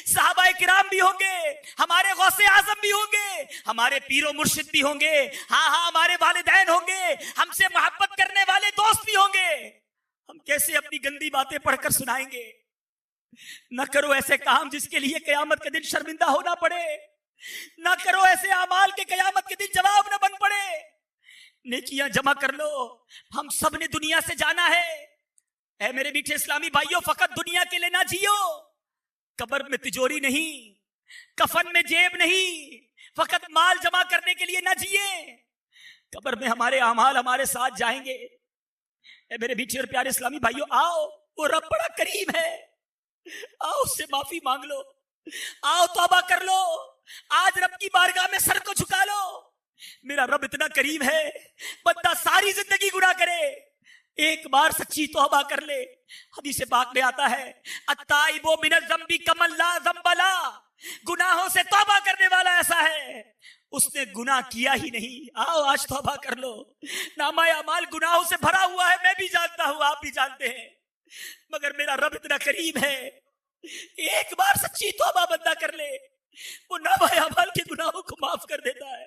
صحابہ کرام بھی ہوں گے, ہمارے غوث اعظم بھی ہوں گے, ہمارے پیر و مرشد بھی ہوں گے, ہاں ہمارے والدین ہوں گے, ہم سے محبت کرنے والے دوست بھی ہوں گے. ہم کیسے اپنی گندی باتیں پڑھ کر سنائیں گے؟ نہ کرو ایسے کام جس کے لیے قیامت کے دن شرمندہ ہونا پڑے, نہ کرو ایسے اعمال کے قیامت کے دن جواب نہ بن پڑے. نیکیاں جمع کر لو, ہم سب نے دنیا سے جانا ہے. اے میرے میٹھے اسلامی بھائیوں, فقط دنیا کے لیے نہ جیو. قبر میں تجوری نہیں, کفن میں جیب نہیں, فقط مال جمع کرنے کے لیے نہ جیے. قبر میں ہمارے اعمال ہمارے ساتھ جائیں گے. اے میرے میٹھے اور پیارے اسلامی بھائیوں, آؤ, وہ رب بڑا کریم ہے, آؤ اس سے معافی مانگ لو, آؤ توبہ کر لو, آج رب کی بارگاہ میں سر کو جھکا لو. میرا رب اتنا کریم ہے, بندہ ساری زندگی گناہ کرے, ایک بار سچی توبہ کر لے. حدیث پاک میں آتا ہے التائب من الذنب کمن لا ذنب له, گناہوں سے توبہ کرنے والا ایسا ہے اس نے گناہ کیا ہی نہیں. آؤ آج توبہ کر لو. نامہ اعمال گناہوں سے بھرا ہوا ہے, میں بھی جانتا ہوں, آپ بھی جانتے ہیں, مگر میرا رب اتنا کریم ہے, ایک بار سچی توبہ بندہ کر لے, وہ نامہ اعمال کے گناہوں کو معاف کر دیتا ہے.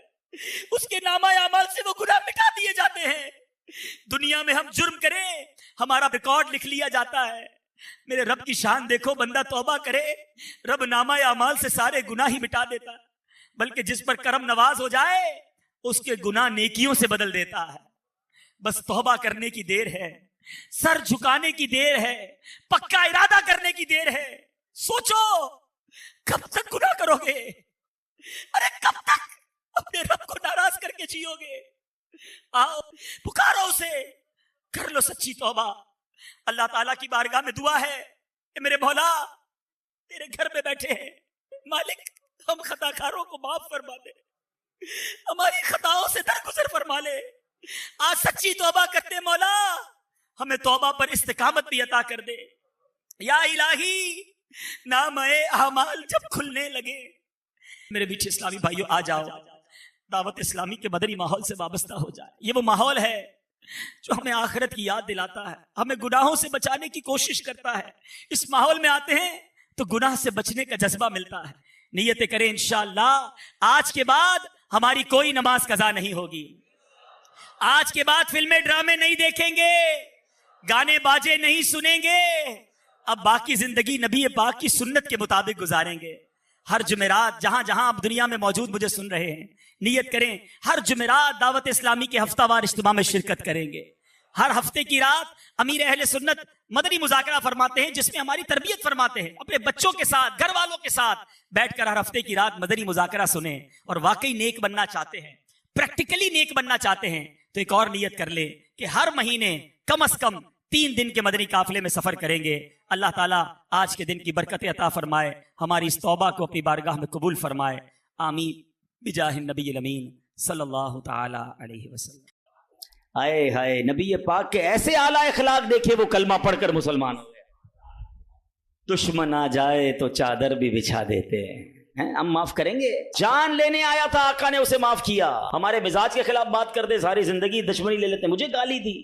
اس کے نامہ اعمال سے وہ گناہ مٹا دیے جاتے ہیں. دنیا میں ہم جرم کریں, ہمارا ریکارڈ لکھ لیا جاتا ہے, میرے رب کی شان دیکھو، بندہ توبہ کرے رب نامہ اعمال سے سارے گناہ ہی مٹا دیتا ہے، بلکہ جس پر کرم نواز ہو جائے اس کے گناہ نیکیوں سے بدل دیتا ہے۔ بس توبہ کرنے کی دیر ہے، سر جھکانے کی دیر ہے، پکا ارادہ کرنے کی دیر ہے۔ سوچو کب تک گناہ کرو گے؟ ارے کب تک اپنے رب کو ناراض کر کے جیو گے؟ آؤ پکارو اسے، کر لو سچی توبہ۔ اللہ تعالیٰ کی بارگاہ میں دعا ہے کہ میرے مولا تیرے گھر میں بیٹھے ہیں، مالک ہم خطا کاروں کو معاف فرما دے، ہماری خطاؤں سے درگزر فرما لے۔ آج سچی توبہ کرتے مولا ہمیں توبہ پر استقامت بھی عطا کر دے۔ یا الہی نامہ اعمال جب کھلنے لگے، میرے بیچ اسلامی بھائیوں آ جاؤ، دعوت اسلامی کے مدنی ماحول سے وابستہ ہو جائے۔ یہ وہ ماحول ہے جو ہمیں آخرت کی یاد دلاتا ہے، ہمیں گناہوں سے بچانے کی کوشش کرتا ہے۔ اس ماحول میں آتے ہیں تو گناہ سے بچنے کا جذبہ ملتا ہے۔ نیتیں کریں انشاءاللہ آج کے بعد ہماری کوئی نماز قضا نہیں ہوگی، آج کے بعد فلمیں ڈرامے نہیں دیکھیں گے، گانے باجے نہیں سنیں گے، اب باقی زندگی نبی پاک کی سنت کے مطابق گزاریں گے۔ ہر جمعرات جہاں جہاں آپ دنیا میں موجود مجھے سن رہے ہیں، نیت کریں ہر جمعرات دعوت اسلامی کے ہفتہ وار اجتماع میں شرکت کریں گے۔ ہر ہفتے کی رات امیر اہل سنت مدنی مذاکرہ فرماتے ہیں، جس میں ہماری تربیت فرماتے ہیں۔ اپنے بچوں کے ساتھ، گھر والوں کے ساتھ بیٹھ کر ہر ہفتے کی رات مدنی مذاکرہ سنیں، اور واقعی نیک بننا چاہتے ہیں، پریکٹیکلی نیک بننا چاہتے ہیں تو ایک اور نیت کر لیں کہ ہر مہینے کم از کم 3 دن کے مدنی قافلے میں سفر کریں گے۔ اللہ تعالیٰ آج کے دن کی برکت عطا فرمائے، ہماری اس توبہ کو اپنی بارگاہ میں قبول فرمائے، آمین بجاہ النبی الامین صلی اللہ تعالی علیہ وسلم۔ ہائے ہائے، نبی پاک کے ایسے اعلیٰ اخلاق دیکھے، وہ کلمہ پڑھ کر مسلمان ہو گئے۔ دشمن آ جائے تو چادر بھی بچھا دیتے ہیں، ہم معاف کریں گے۔ جان لینے آیا تھا آقا نے اسے معاف کیا۔ ہمارے مزاج کے خلاف بات کر دے، ساری زندگی دشمنی لے لیتے ہیں، مجھے گالی دی،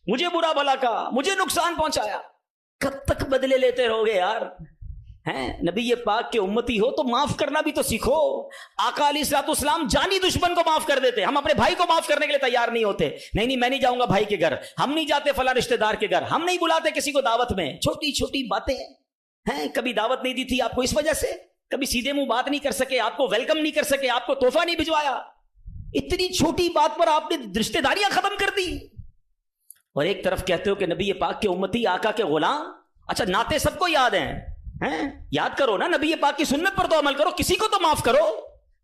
مجھے برا بھلا کہا، مجھے نقصان پہنچایا۔ کب تک بدلے لیتے رہو گے یار؟ ہیں نبی پاک کے امتی ہو تو معاف کرنا بھی تو سیکھو۔ آقا علیہ الصلوۃ والسلام جانی دشمن کو معاف کر دیتے، ہم اپنے بھائی کو معاف کرنے کے لیے تیار نہیں ہوتے۔ نہیں میں نہیں جاؤں گا بھائی کے گھر، ہم نہیں جاتے فلاں رشتہ دار کے گھر، ہم نہیں بلاتے کسی کو دعوت میں۔ چھوٹی چھوٹی باتیں ہیں، کبھی دعوت نہیں دی تھی آپ کو اس وجہ سے، کبھی سیدھے منہ بات نہیں کر سکے، آپ کو ویلکم نہیں کر سکے، آپ کو تحفہ نہیں بھجوایا، اتنی چھوٹی بات پر آپ نے رشتہ داریاں ختم کر دی۔ اور ایک طرف کہتے ہو کہ نبی پاک کے امتی، آقا کے غلام۔ اچھا نعتیں سب کو یاد ہیں، یاد کرو نا، نبی پاک کی سنت پر تو عمل کرو، کسی کو تو معاف کرو۔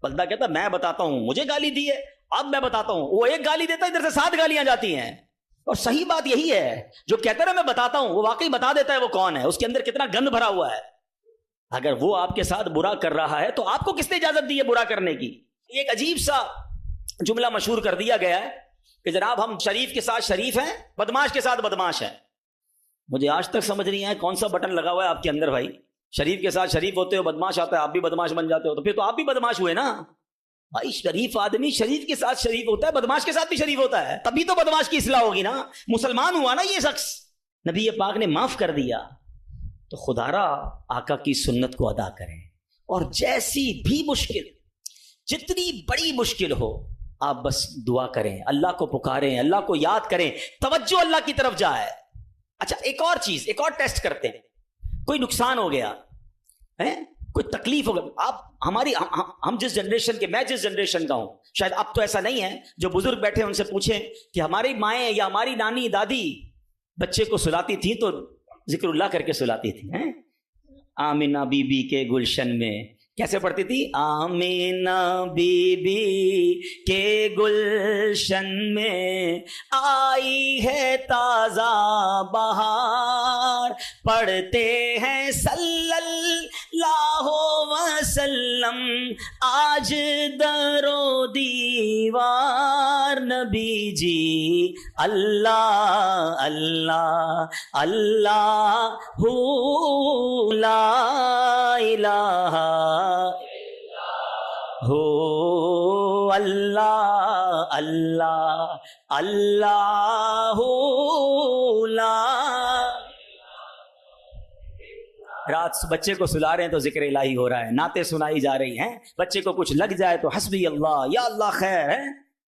بندہ کہتا میں بتاتا ہوں، مجھے گالی دی ہے، اب میں بتاتا ہوں، وہ ایک گالی دیتا ہے، ادھر سے 7 گالیاں جاتی ہیں۔ اور صحیح بات یہی ہے، جو کہتا ہے میں بتاتا ہوں، وہ واقعی بتا دیتا ہے وہ کون ہے، اس کے اندر کتنا گند بھرا ہوا ہے۔ اگر وہ آپ کے ساتھ برا کر رہا ہے تو آپ کو کس نے اجازت دی ہے برا کرنے کی؟ ایک عجیب سا جملہ مشہور کر دیا گیا ہے کہ جناب ہم شریف کے ساتھ شریف ہیں، بدماش کے ساتھ بدماش ہیں۔ مجھے آج تک سمجھ نہیں آیا کون سا بٹن لگا ہوا ہے آپ کے اندر بھائی؟ شریف کے ساتھ شریف ہوتے ہو، بدماش آتا ہے آپ بھی بدماش بن جاتے ہو، تو پھر تو آپ بھی بدماش ہوئے نا بھائی۔ شریف آدمی شریف کے ساتھ شریف ہوتا ہے، بدماش کے ساتھ بھی شریف ہوتا ہے، تبھی تو بدماش کی اصلاح ہوگی نا، مسلمان ہوا نا یہ شخص۔ نبی پاک نے معاف کر دیا تو خدا را آقا کی سنت کو ادا کریں، اور جیسی بھی مشکل، جتنی بڑی مشکل ہو، آپ بس دعا کریں، اللہ کو پکاریں، اللہ کو یاد کریں، توجہ اللہ کی طرف جائے۔ اچھا ایک اور چیز، ایک اور ٹیسٹ کرتے ہیں۔ کوئی نقصان ہو گیا ہے، کوئی تکلیف ہو گئی، آپ ہماری ہم جس جنریشن کے، میں جس جنریشن کا ہوں، شاید اب تو ایسا نہیں ہے، جو بزرگ بیٹھے ان سے پوچھیں کہ ہماری مائیں یا ہماری نانی دادی بچے کو سلاتی تھی تو ذکر اللہ کر کے سلاتی تھی، آمینہ بی بی کے گلشن میں کیسے پڑھتی تھی؟ آمینہ بی بی کے گلشن میں آئی ہے تازہ بہار، پڑھتے ہیں صلی اللہ وسلم آج در و دیوار، نبی جی اللہ اللہ اللہ لا الہ ہو اللہ اللہ اللہ لا۔ رات بچے کو سلا رہے ہیں تو ذکر الہی ہو رہا ہے، نعتیں سنائی جا رہی ہیں، بچے کو کچھ لگ جائے تو حسبی اللہ یا اللہ خیر ہے۔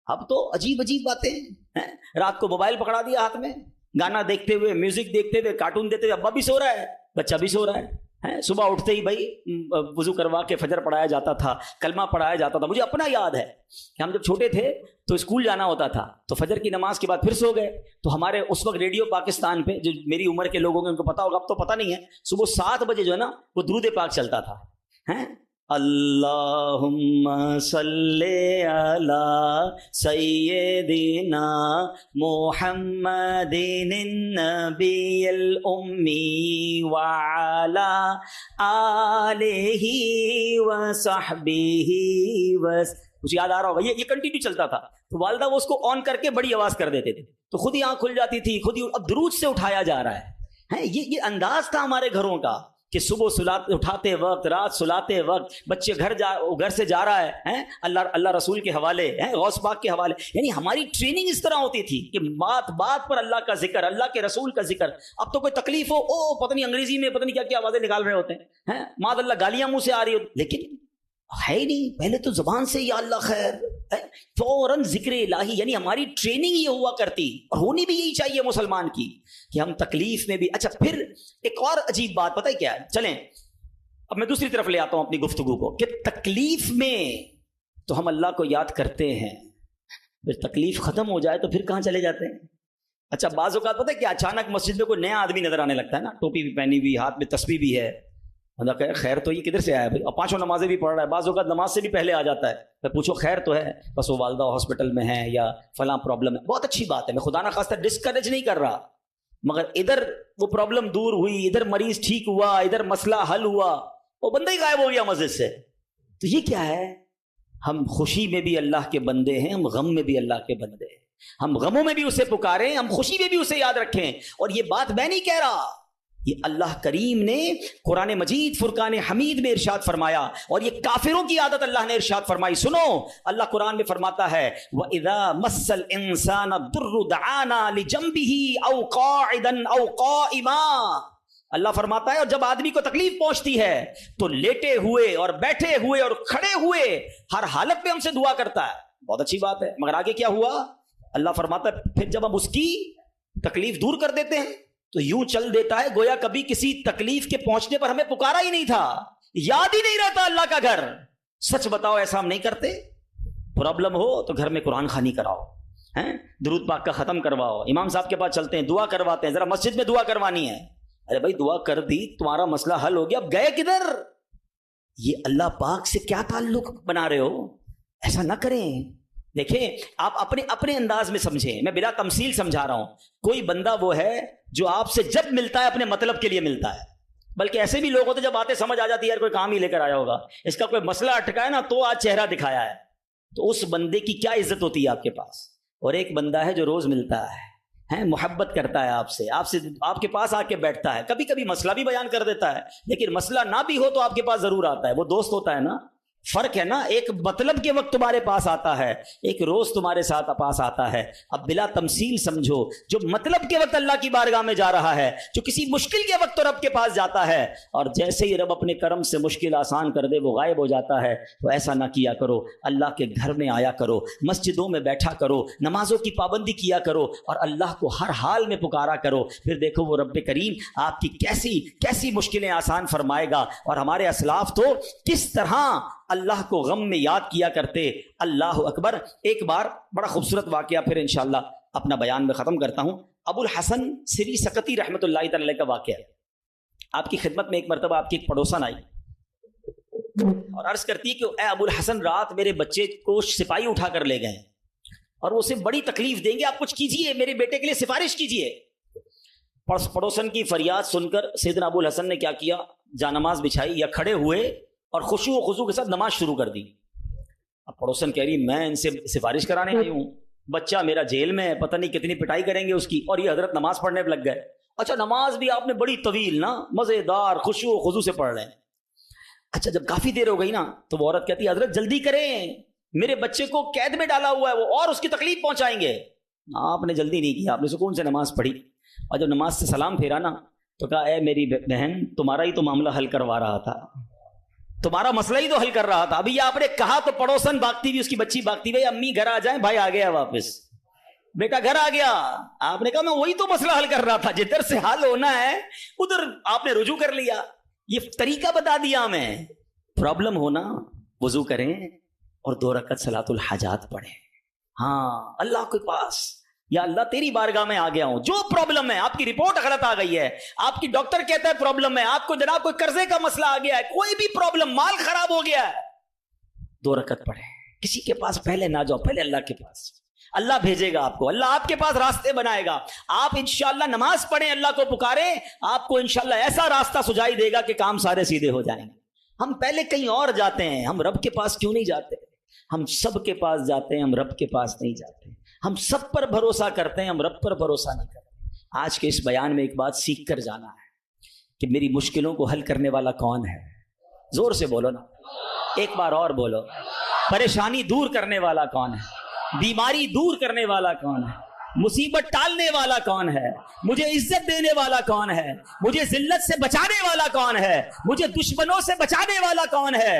اب تو عجیب عجیب باتیں ہیں، رات کو موبائل پکڑا دیا ہاتھ میں، گانا دیکھتے ہوئے، میوزک دیکھتے ہوئے، کارٹون دیکھتے ہوئے، ابا بھی سو رہا ہے، بچہ بھی سو رہا ہے. صبح اٹھتے ہی بھائی وضو کروا کے فجر پڑھایا جاتا تھا, کلمہ پڑھایا جاتا تھا. مجھے اپنا یاد ہے کہ ہم جب چھوٹے تھے تو اسکول جانا ہوتا تھا, تو فجر کی نماز کے بعد پھر سو گئے. تو ہمارے اس وقت ریڈیو پاکستان پہ, جو میری عمر کے لوگوں ان کو پتا ہوگا, اب تو پتہ نہیں ہے, صبح 7 بجے جو ہے نا وہ درود پاک چلتا تھا. اللہم صلی علی سیدنا محمد النبی الامی وعلی آلہ وصحبہ کچھ یاد آ رہا ہوگا, یہ کنٹینیو چلتا تھا. تو والدہ وہ اس کو آن کر کے بڑی آواز کر دیتے تھے, تو خود ہی آنکھ کھل جاتی تھی, خود ہی. اب درود سے اٹھایا جا رہا ہے. یہ انداز تھا ہمارے گھروں کا کہ صبح اٹھاتے وقت, رات سلاتے وقت, بچے گھر سے جا رہا ہے, اللہ رسول کے حوالے, غوث پاک کے حوالے. یعنی ہماری ٹریننگ اس طرح ہوتی تھی کہ بات پر اللہ کا ذکر, اللہ کے رسول کا ذکر. اب تو کوئی تکلیف ہو, پتہ نہیں انگریزی میں پتہ نہیں کیا کیا آوازیں نکال رہے ہوتے ہیں, معاذ اللہ گالیاں منہ سے آ رہی ہوتی, لیکن ہے ہی نہیں. پہلے تو زبان سے یا اللہ خیر, فوراً ذکر الہی. یعنی ہماری ٹریننگ یہ ہوا کرتی, اور ہونی بھی یہی چاہیے مسلمان کی, کہ ہم تکلیف میں بھی. اچھا پھر ایک اور عجیب بات پتہ ہے کیا ہے, چلیں اب میں دوسری طرف لے آتا ہوں اپنی گفتگو کو, کہ تکلیف میں تو ہم اللہ کو یاد کرتے ہیں, پھر تکلیف ختم ہو جائے تو پھر کہاں چلے جاتے ہیں. اچھا بعض اوقات پتہ ہے کہ اچانک مسجد میں کوئی نیا آدمی نظر آنے لگتا ہے نا, ٹوپی بھی پہنی ہوئی, ہاتھ میں تسبیح بھی ہے, اللہ کہ خیر تو یہ کدھر سے آیا ہے, اور 5 نمازیں بھی پڑھ رہا ہے, بعض اوقات نماز سے بھی پہلے آ جاتا ہے. میں پوچھو خیر تو ہے, بس وہ والدہ ہاسپٹل میں ہے یا فلاں پرابلم ہے. بہت اچھی بات ہے, میں خدا نہ خواستہ ڈسکریج نہیں کر رہا, مگر ادھر وہ پرابلم دور ہوئی, ادھر مریض ٹھیک ہوا, ادھر مسئلہ حل ہوا, وہ بندہ ہی غائب ہو گیا مسجد سے. تو یہ کیا ہے, ہم خوشی میں بھی اللہ کے بندے ہیں, ہم غم میں بھی اللہ کے بندے ہیں. ہم غموں میں بھی اسے پکاریں, ہم خوشی میں بھی اسے یاد رکھیں. اور یہ بات میں نہیں کہہ رہا, یہ اللہ کریم نے قرآن مجید فرقان حمید میں ارشاد فرمایا, اور یہ کافروں کی عادت اللہ نے ارشاد فرمائی. سنو, اللہ قرآن میں فرماتا ہے وَإِذَا مَسَّ الْإِنسَانَ الضُّرُّ دَعَانَا لِجَنبِهِ أَوْ قَاعِدًا أَوْ قَائِمًا. اللہ فرماتا ہے اور جب آدمی کو تکلیف پہنچتی ہے تو لیٹے ہوئے اور بیٹھے ہوئے اور کھڑے ہوئے ہر حالت میں ہم سے دعا کرتا ہے. بہت اچھی بات ہے, مگر آگے کیا ہوا, اللہ فرماتا ہے پھر جب ہم اس کی تکلیف دور کر دیتے ہیں تو یوں چل دیتا ہے گویا کبھی کسی تکلیف کے پہنچنے پر ہمیں پکارا ہی نہیں تھا, یاد ہی نہیں رہتا اللہ کا گھر. سچ بتاؤ ایسا ہم نہیں کرتے؟ پرابلم ہو تو گھر میں قرآن خوانی کراؤ, درود پاک کا ختم کرواؤ, امام صاحب کے پاس چلتے ہیں, دعا کرواتے ہیں, ذرا مسجد میں دعا کروانی ہے. ارے بھائی دعا کر دی, تمہارا مسئلہ حل ہو گیا, اب گئے کدھر؟ یہ اللہ پاک سے کیا تعلق بنا رہے ہو؟ ایسا نہ کریں. دیکھیں آپ اپنے انداز میں سمجھیں, میں بلا تمثیل سمجھا رہا ہوں. کوئی بندہ وہ ہے جو آپ سے جب ملتا ہے اپنے مطلب کے لیے ملتا ہے, بلکہ ایسے بھی لوگ ہوتے جب آتے سمجھ آ جاتی ہے یار کوئی کام ہی لے کر آیا ہوگا, اس کا کوئی مسئلہ اٹکا ہے نا تو آج چہرہ دکھایا ہے, تو اس بندے کی کیا عزت ہوتی ہے آپ کے پاس. اور ایک بندہ ہے جو روز ملتا ہے, محبت کرتا ہے آپ سے آپ کے پاس آ کے بیٹھتا ہے, کبھی کبھی مسئلہ بھی بیان کر دیتا ہے, لیکن مسئلہ نہ بھی ہو تو آپ کے پاس ضرور آتا ہے. وہ دوست ہوتا ہے نا, فرق ہے نا, ایک مطلب کے وقت تمہارے پاس آتا ہے, ایک روز تمہارے ساتھ پاس آتا ہے. اب بلا تمثیل سمجھو, جو مطلب کے وقت اللہ کی بارگاہ میں جا رہا ہے, جو کسی مشکل کے وقت تو رب کے پاس جاتا ہے, اور جیسے ہی رب اپنے کرم سے مشکل آسان کر دے وہ غائب ہو جاتا ہے. تو ایسا نہ کیا کرو, اللہ کے گھر میں آیا کرو, مسجدوں میں بیٹھا کرو, نمازوں کی پابندی کیا کرو, اور اللہ کو ہر حال میں پکارا کرو. پھر دیکھو وہ رب کریم آپ کی کیسی مشکلیں آسان فرمائے گا. اور ہمارے اسلاف تو کس طرح اللہ کو غم میں یاد کیا کرتے. اللہ اکبر. ایک بار بڑا خوبصورت واقعہ پھر انشاءاللہ اپنا بیان میں ختم کرتا ہوں. ابو الحسن سری سقطی رحمۃ اللہ تعالی کا واقعہ ہے. آپ کی خدمت میں ایک مرتبہ آپ کی ایک پڑوسن آئی اور عرض کرتی کہ اے ابو الحسن, رات میرے بچے کو سپاہی اٹھا کر لے گئے اور وہ اسے بڑی تکلیف دیں گے, آپ کچھ کیجئے, میرے بیٹے کے لیے سفارش کیجئے. پڑوسن کی فریاد سن کر سیدنا ابو الحسن نے کیا کیا, جانماز بچھائی یا کھڑے ہوئے اور خشوع و خضوع کے ساتھ نماز شروع کر دی. اب پڑوسن کہہ رہی میں ان سے سفارش کرانے آئی ہوں, بچہ میرا جیل میں ہے, پتہ نہیں کتنی پٹائی کریں گے اس کی, اور یہ حضرت نماز پڑھنے پہ لگ گئے. اچھا نماز بھی آپ نے بڑی طویل نا, مزیدار خشوع و خضوع سے پڑھ رہے ہیں. اچھا جب کافی دیر ہو گئی نا تو وہ عورت کہتی حضرت جلدی کریں, میرے بچے کو قید میں ڈالا ہوا ہے وہ, اور اس کی تکلیف پہنچائیں گے. آپ نے جلدی نہیں کیا, آپ نے سکون سے نماز پڑھی, اور جب نماز سے سلام پھیرا نا تو کہا اے میری بہن, تمہارا ہی تو معاملہ حل کروا رہا تھا, تمہارا مسئلہ ہی تو حل کر رہا تھا. ابھی یہ آپ نے کہا تو پڑوسن بھاگتی بھی, اس کی بچی بھاگتی ہوئی, امی گھر آ جائیں, بھائی آ گیا واپس. بیٹا گھر آ گیا, آپ نے کہا میں وہی تو مسئلہ حل کر رہا تھا, جدھر سے حل ہونا ہے ادھر آپ نے رجوع کر لیا, یہ طریقہ بتا دیا ہمیں. پرابلم ہونا وضو کریں اور 2 رکعت صلاۃ الحاجات پڑھیں. ہاں اللہ کے پاس, یا اللہ تیری بارگاہ میں آ گیا ہوں, جو پرابلم ہے, آپ کی رپورٹ غلط آ گئی ہے, آپ کی ڈاکٹر کہتا ہے پرابلم ہے, آپ کو جناب کوئی قرضے کا مسئلہ آ گیا ہے, کوئی بھی پرابلم, مال خراب ہو گیا ہے, 2 رکعت پڑھیں. کسی کے پاس پہلے نہ جاؤ, پہلے اللہ کے پاس. اللہ بھیجے گا آپ کو, اللہ آپ کے پاس راستے بنائے گا. آپ انشاءاللہ نماز پڑھیں, اللہ کو پکاریں, آپ کو انشاءاللہ ایسا راستہ سجائی دے گا کہ کام سارے سیدھے ہو جائیں گے. ہم پہلے کہیں اور جاتے ہیں, ہم رب کے پاس کیوں نہیں جاتے؟ ہم سب کے پاس جاتے ہیں, ہم رب کے پاس نہیں جاتے. ہم سب پر بھروسہ کرتے ہیں, ہم رب پر بھروسہ نہیں کرتے. آج کے اس بیان میں ایک بات سیکھ کر جانا ہے کہ میری مشکلوں کو حل کرنے والا کون ہے. زور سے بولو نا, ایک بار اور بولو. پریشانی دور کرنے والا کون ہے؟ بیماری دور کرنے والا کون ہے؟ مصیبت ٹالنے والا کون ہے؟ مجھے عزت دینے والا کون ہے؟ مجھے ذلت سے بچانے والا کون ہے؟ مجھے دشمنوں سے بچانے والا کون ہے؟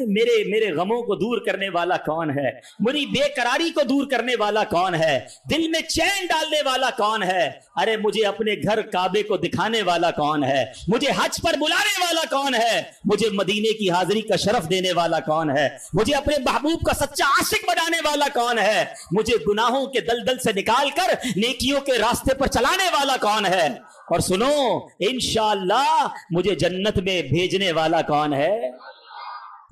میرے غموں کو دور کرنے والا کون ہے؟ میری بے قراری کو دور کرنے والا کون ہے؟ دل میں چین ڈالنے والا کون ہے؟ ارے مجھے اپنے گھر کعبے کو دکھانے والا کون ہے؟ مجھے حج پر بلانے والا کون ہے؟ مجھے مدینے کی حاضری کا شرف دینے والا کون ہے؟ مجھے اپنے محبوب کا سچا عاشق بنانے والا کون ہے؟ مجھے گناہوں کے دلدل سے نکال کر نیکیوں کے راستے پر چلانے والا کون ہے؟ اور سنو, انشاءاللہ مجھے جنت میں بھیجنے والا کون ہے؟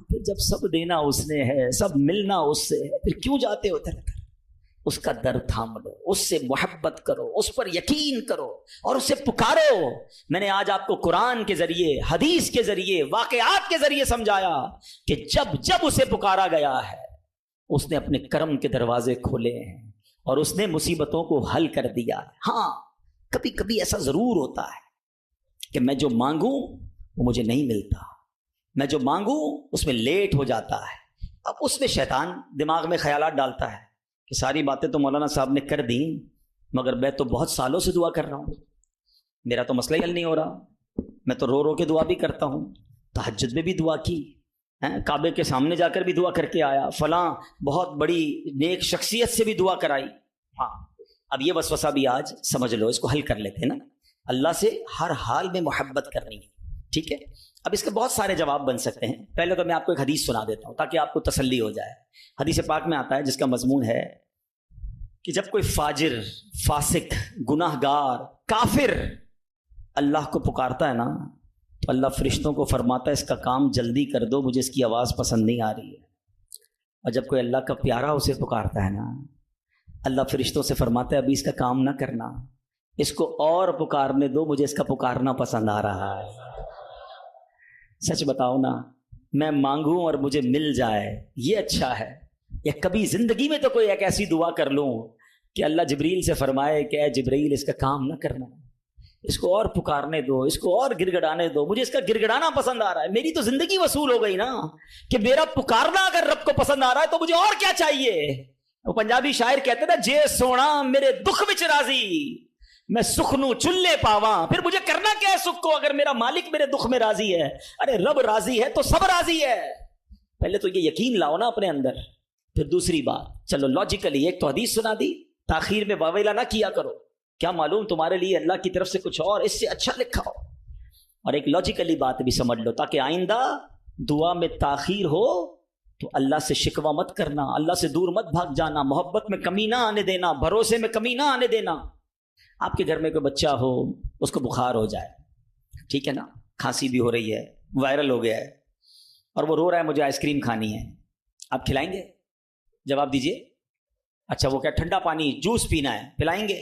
پھر جب سب دینا اس نے ہے, سب ملنا اس سے ہے, پھر کیوں جاتے ہو تھک کر؟ اس کا در تھام لو, اس سے محبت کرو, اس پر یقین کرو اور اسے پکارو. میں نے آج آپ کو قرآن کے ذریعے, حدیث کے ذریعے, واقعات کے ذریعے سمجھایا کہ جب اسے پکارا گیا ہے اس نے اپنے کرم کے دروازے کھولے ہیں اور اس نے مصیبتوں کو حل کر دیا. ہاں کبھی کبھی ایسا ضرور ہوتا ہے کہ میں جو مانگوں وہ مجھے نہیں ملتا, میں جو مانگوں اس میں لیٹ ہو جاتا ہے. اب اس میں شیطان دماغ میں خیالات ڈالتا ہے کہ ساری باتیں تو مولانا صاحب نے کر دیں, مگر میں تو بہت سالوں سے دعا کر رہا ہوں, میرا تو مسئلہ ہی حل نہیں ہو رہا. میں تو رو رو کے دعا بھی کرتا ہوں, تہجد میں بھی دعا کی, کعبے کے سامنے جا کر بھی دعا کر کے آیا, فلاں بہت بڑی نیک شخصیت سے بھی دعا کرائی. ہاں اب یہ وسوسہ بھی آج سمجھ لو, اس کو حل کر لیتے ہیں نا. اللہ سے ہر حال میں محبت کرنی ہے, ٹھیک ہے. اب اس کے بہت سارے جواب بن سکتے ہیں. پہلے تو میں آپ کو ایک حدیث سنا دیتا ہوں تاکہ آپ کو تسلی ہو جائے. حدیث پاک میں آتا ہے جس کا مضمون ہے کہ جب کوئی فاجر, فاسق, گناہ گار, کافر اللہ کو پکارتا ہے نا تو اللہ فرشتوں کو فرماتا ہے اس کا کام جلدی کر دو, مجھے اس کی آواز پسند نہیں آ رہی ہے. اور جب کوئی اللہ کا پیارا اسے پکارتا ہے نا, اللہ فرشتوں سے فرماتا ہے ابھی اس کا کام نہ کرنا, اس کو اور پکارنے دو, مجھے اس کا پکارنا پسند آ رہا ہے. سچ بتاؤ نا, میں مانگوں اور مجھے مل جائے یہ اچھا ہے, یا کبھی زندگی میں تو کوئی ایک ایسی دعا کر لوں کہ اللہ جبریل سے فرمائے کہ اے جبریل اس کا کام نہ کرنا, اس کو اور پکارنے دو, اس کو اور گڑ گڑانے دو, مجھے اس کا گڑ گڑانا پسند آ رہا ہے. میری تو زندگی وصول ہو گئی نا کہ میرا پکارنا اگر رب کو پسند آ رہا ہے تو مجھے اور کیا چاہیے. وہ پنجابی شاعر کہتے نا, جے سونا میرے دکھ وچ راضی, میں سکھ نو چلے پاواں, پھر مجھے کرنا کیا ہے سکھ کو اگر میرا مالک میرے دکھ میں راضی ہے. ارے رب راضی ہے تو سب راضی ہے. پہلے تو یہ یقین لاؤ نا اپنے اندر. پھر دوسری بات, چلو لاجیکلی ایک تو حدیث سنا دی, تاخیر میں واویلا نہ کیا کرو, کیا معلوم تمہارے لیے اللہ کی طرف سے کچھ اور اس سے اچھا لکھا ہو. اور ایک لاجیکلی بات بھی سمجھ لو تاکہ آئندہ دعا میں تاخیر ہو تو اللہ سے شکوہ مت کرنا, اللہ سے دور مت بھاگ جانا, محبت میں کمی نہ آنے دینا, بھروسے میں کمی نہ آنے دینا. آپ کے گھر میں کوئی بچہ ہو, اس کو بخار ہو جائے, ٹھیک ہے نا, کھانسی بھی ہو رہی ہے, وائرل ہو گیا ہے, اور وہ رو رہا ہے مجھے آئس کریم کھانی ہے, آپ کھلائیں گے؟ جواب دیجئے. اچھا وہ کیا ٹھنڈا پانی جوس پینا ہے, پلائیں گے؟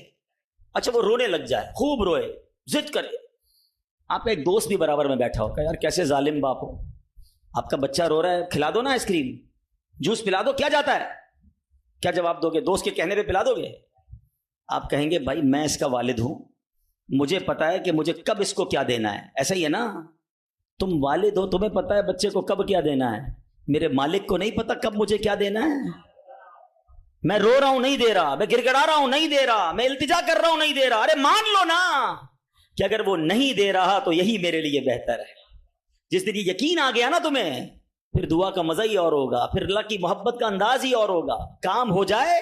اچھا وہ رونے لگ جائے, خوب روئے, ضد کرے, آپ کا ایک دوست بھی برابر میں بیٹھا ہو کہ یار کیسے ظالم باپ ہو, آپ کا بچہ رو رہا ہے, کھلا دو نا آئس کریم, جوس پلا دو, کیا جاتا ہے؟ کیا جواب دو گے؟ دوست کے کہنے پہ پلا دو گے؟ آپ کہیں گے بھائی میں اس کا والد ہوں, مجھے پتا ہے کہ مجھے کب اس کو کیا دینا ہے. ایسا ہی ہے نا, تم والد ہو, تمہیں پتا ہے بچے کو کب کیا دینا ہے, میرے مالک کو نہیں پتا کب مجھے کیا دینا ہے. میں رو رہا ہوں نہیں دے رہا, میں گڑ گڑا رہا ہوں نہیں دے رہا, میں التجا کر رہا ہوں نہیں دے رہا. ارے مان لو نا کہ اگر وہ نہیں دے رہا تو یہی میرے لیے بہتر ہے. جس دن یہ یقین آ گیا نا تمہیں, پھر دعا کا مزہ ہی اور ہوگا, پھر اللہ کی محبت کا انداز ہی اور ہوگا. کام ہو جائے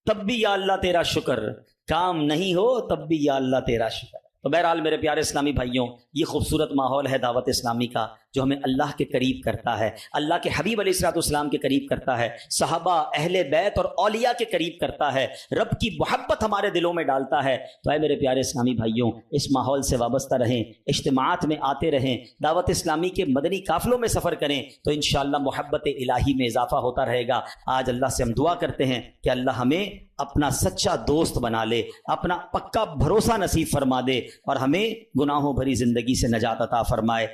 تب بھی یا اللہ تیرا شکر، کام نہیں ہو تب بھی یا اللہ تیرا شکر۔ تو بہرحال میرے پیارے اسلامی بھائیوں، یہ خوبصورت ماحول ہے دعوت اسلامی کا جو ہمیں اللہ کے قریب کرتا ہے، اللہ کے حبیب علیہ الصلوۃ والسلام کے قریب کرتا ہے، صحابہ، اہل بیت اور اولیاء کے قریب کرتا ہے، رب کی محبت ہمارے دلوں میں ڈالتا ہے۔ تو اے میرے پیارے اسلامی بھائیوں، اس ماحول سے وابستہ رہیں، اجتماعات میں آتے رہیں، دعوت اسلامی کے مدنی قافلوں میں سفر کریں تو انشاءاللہ محبت الہی میں اضافہ ہوتا رہے گا۔ آج اللہ سے ہم دعا کرتے ہیں کہ اللہ ہمیں اپنا سچا دوست بنا لے، اپنا پکا بھروسہ نصیب فرما دے اور ہمیں گناہوں بھری زندگی سے نجات عطا فرمائے۔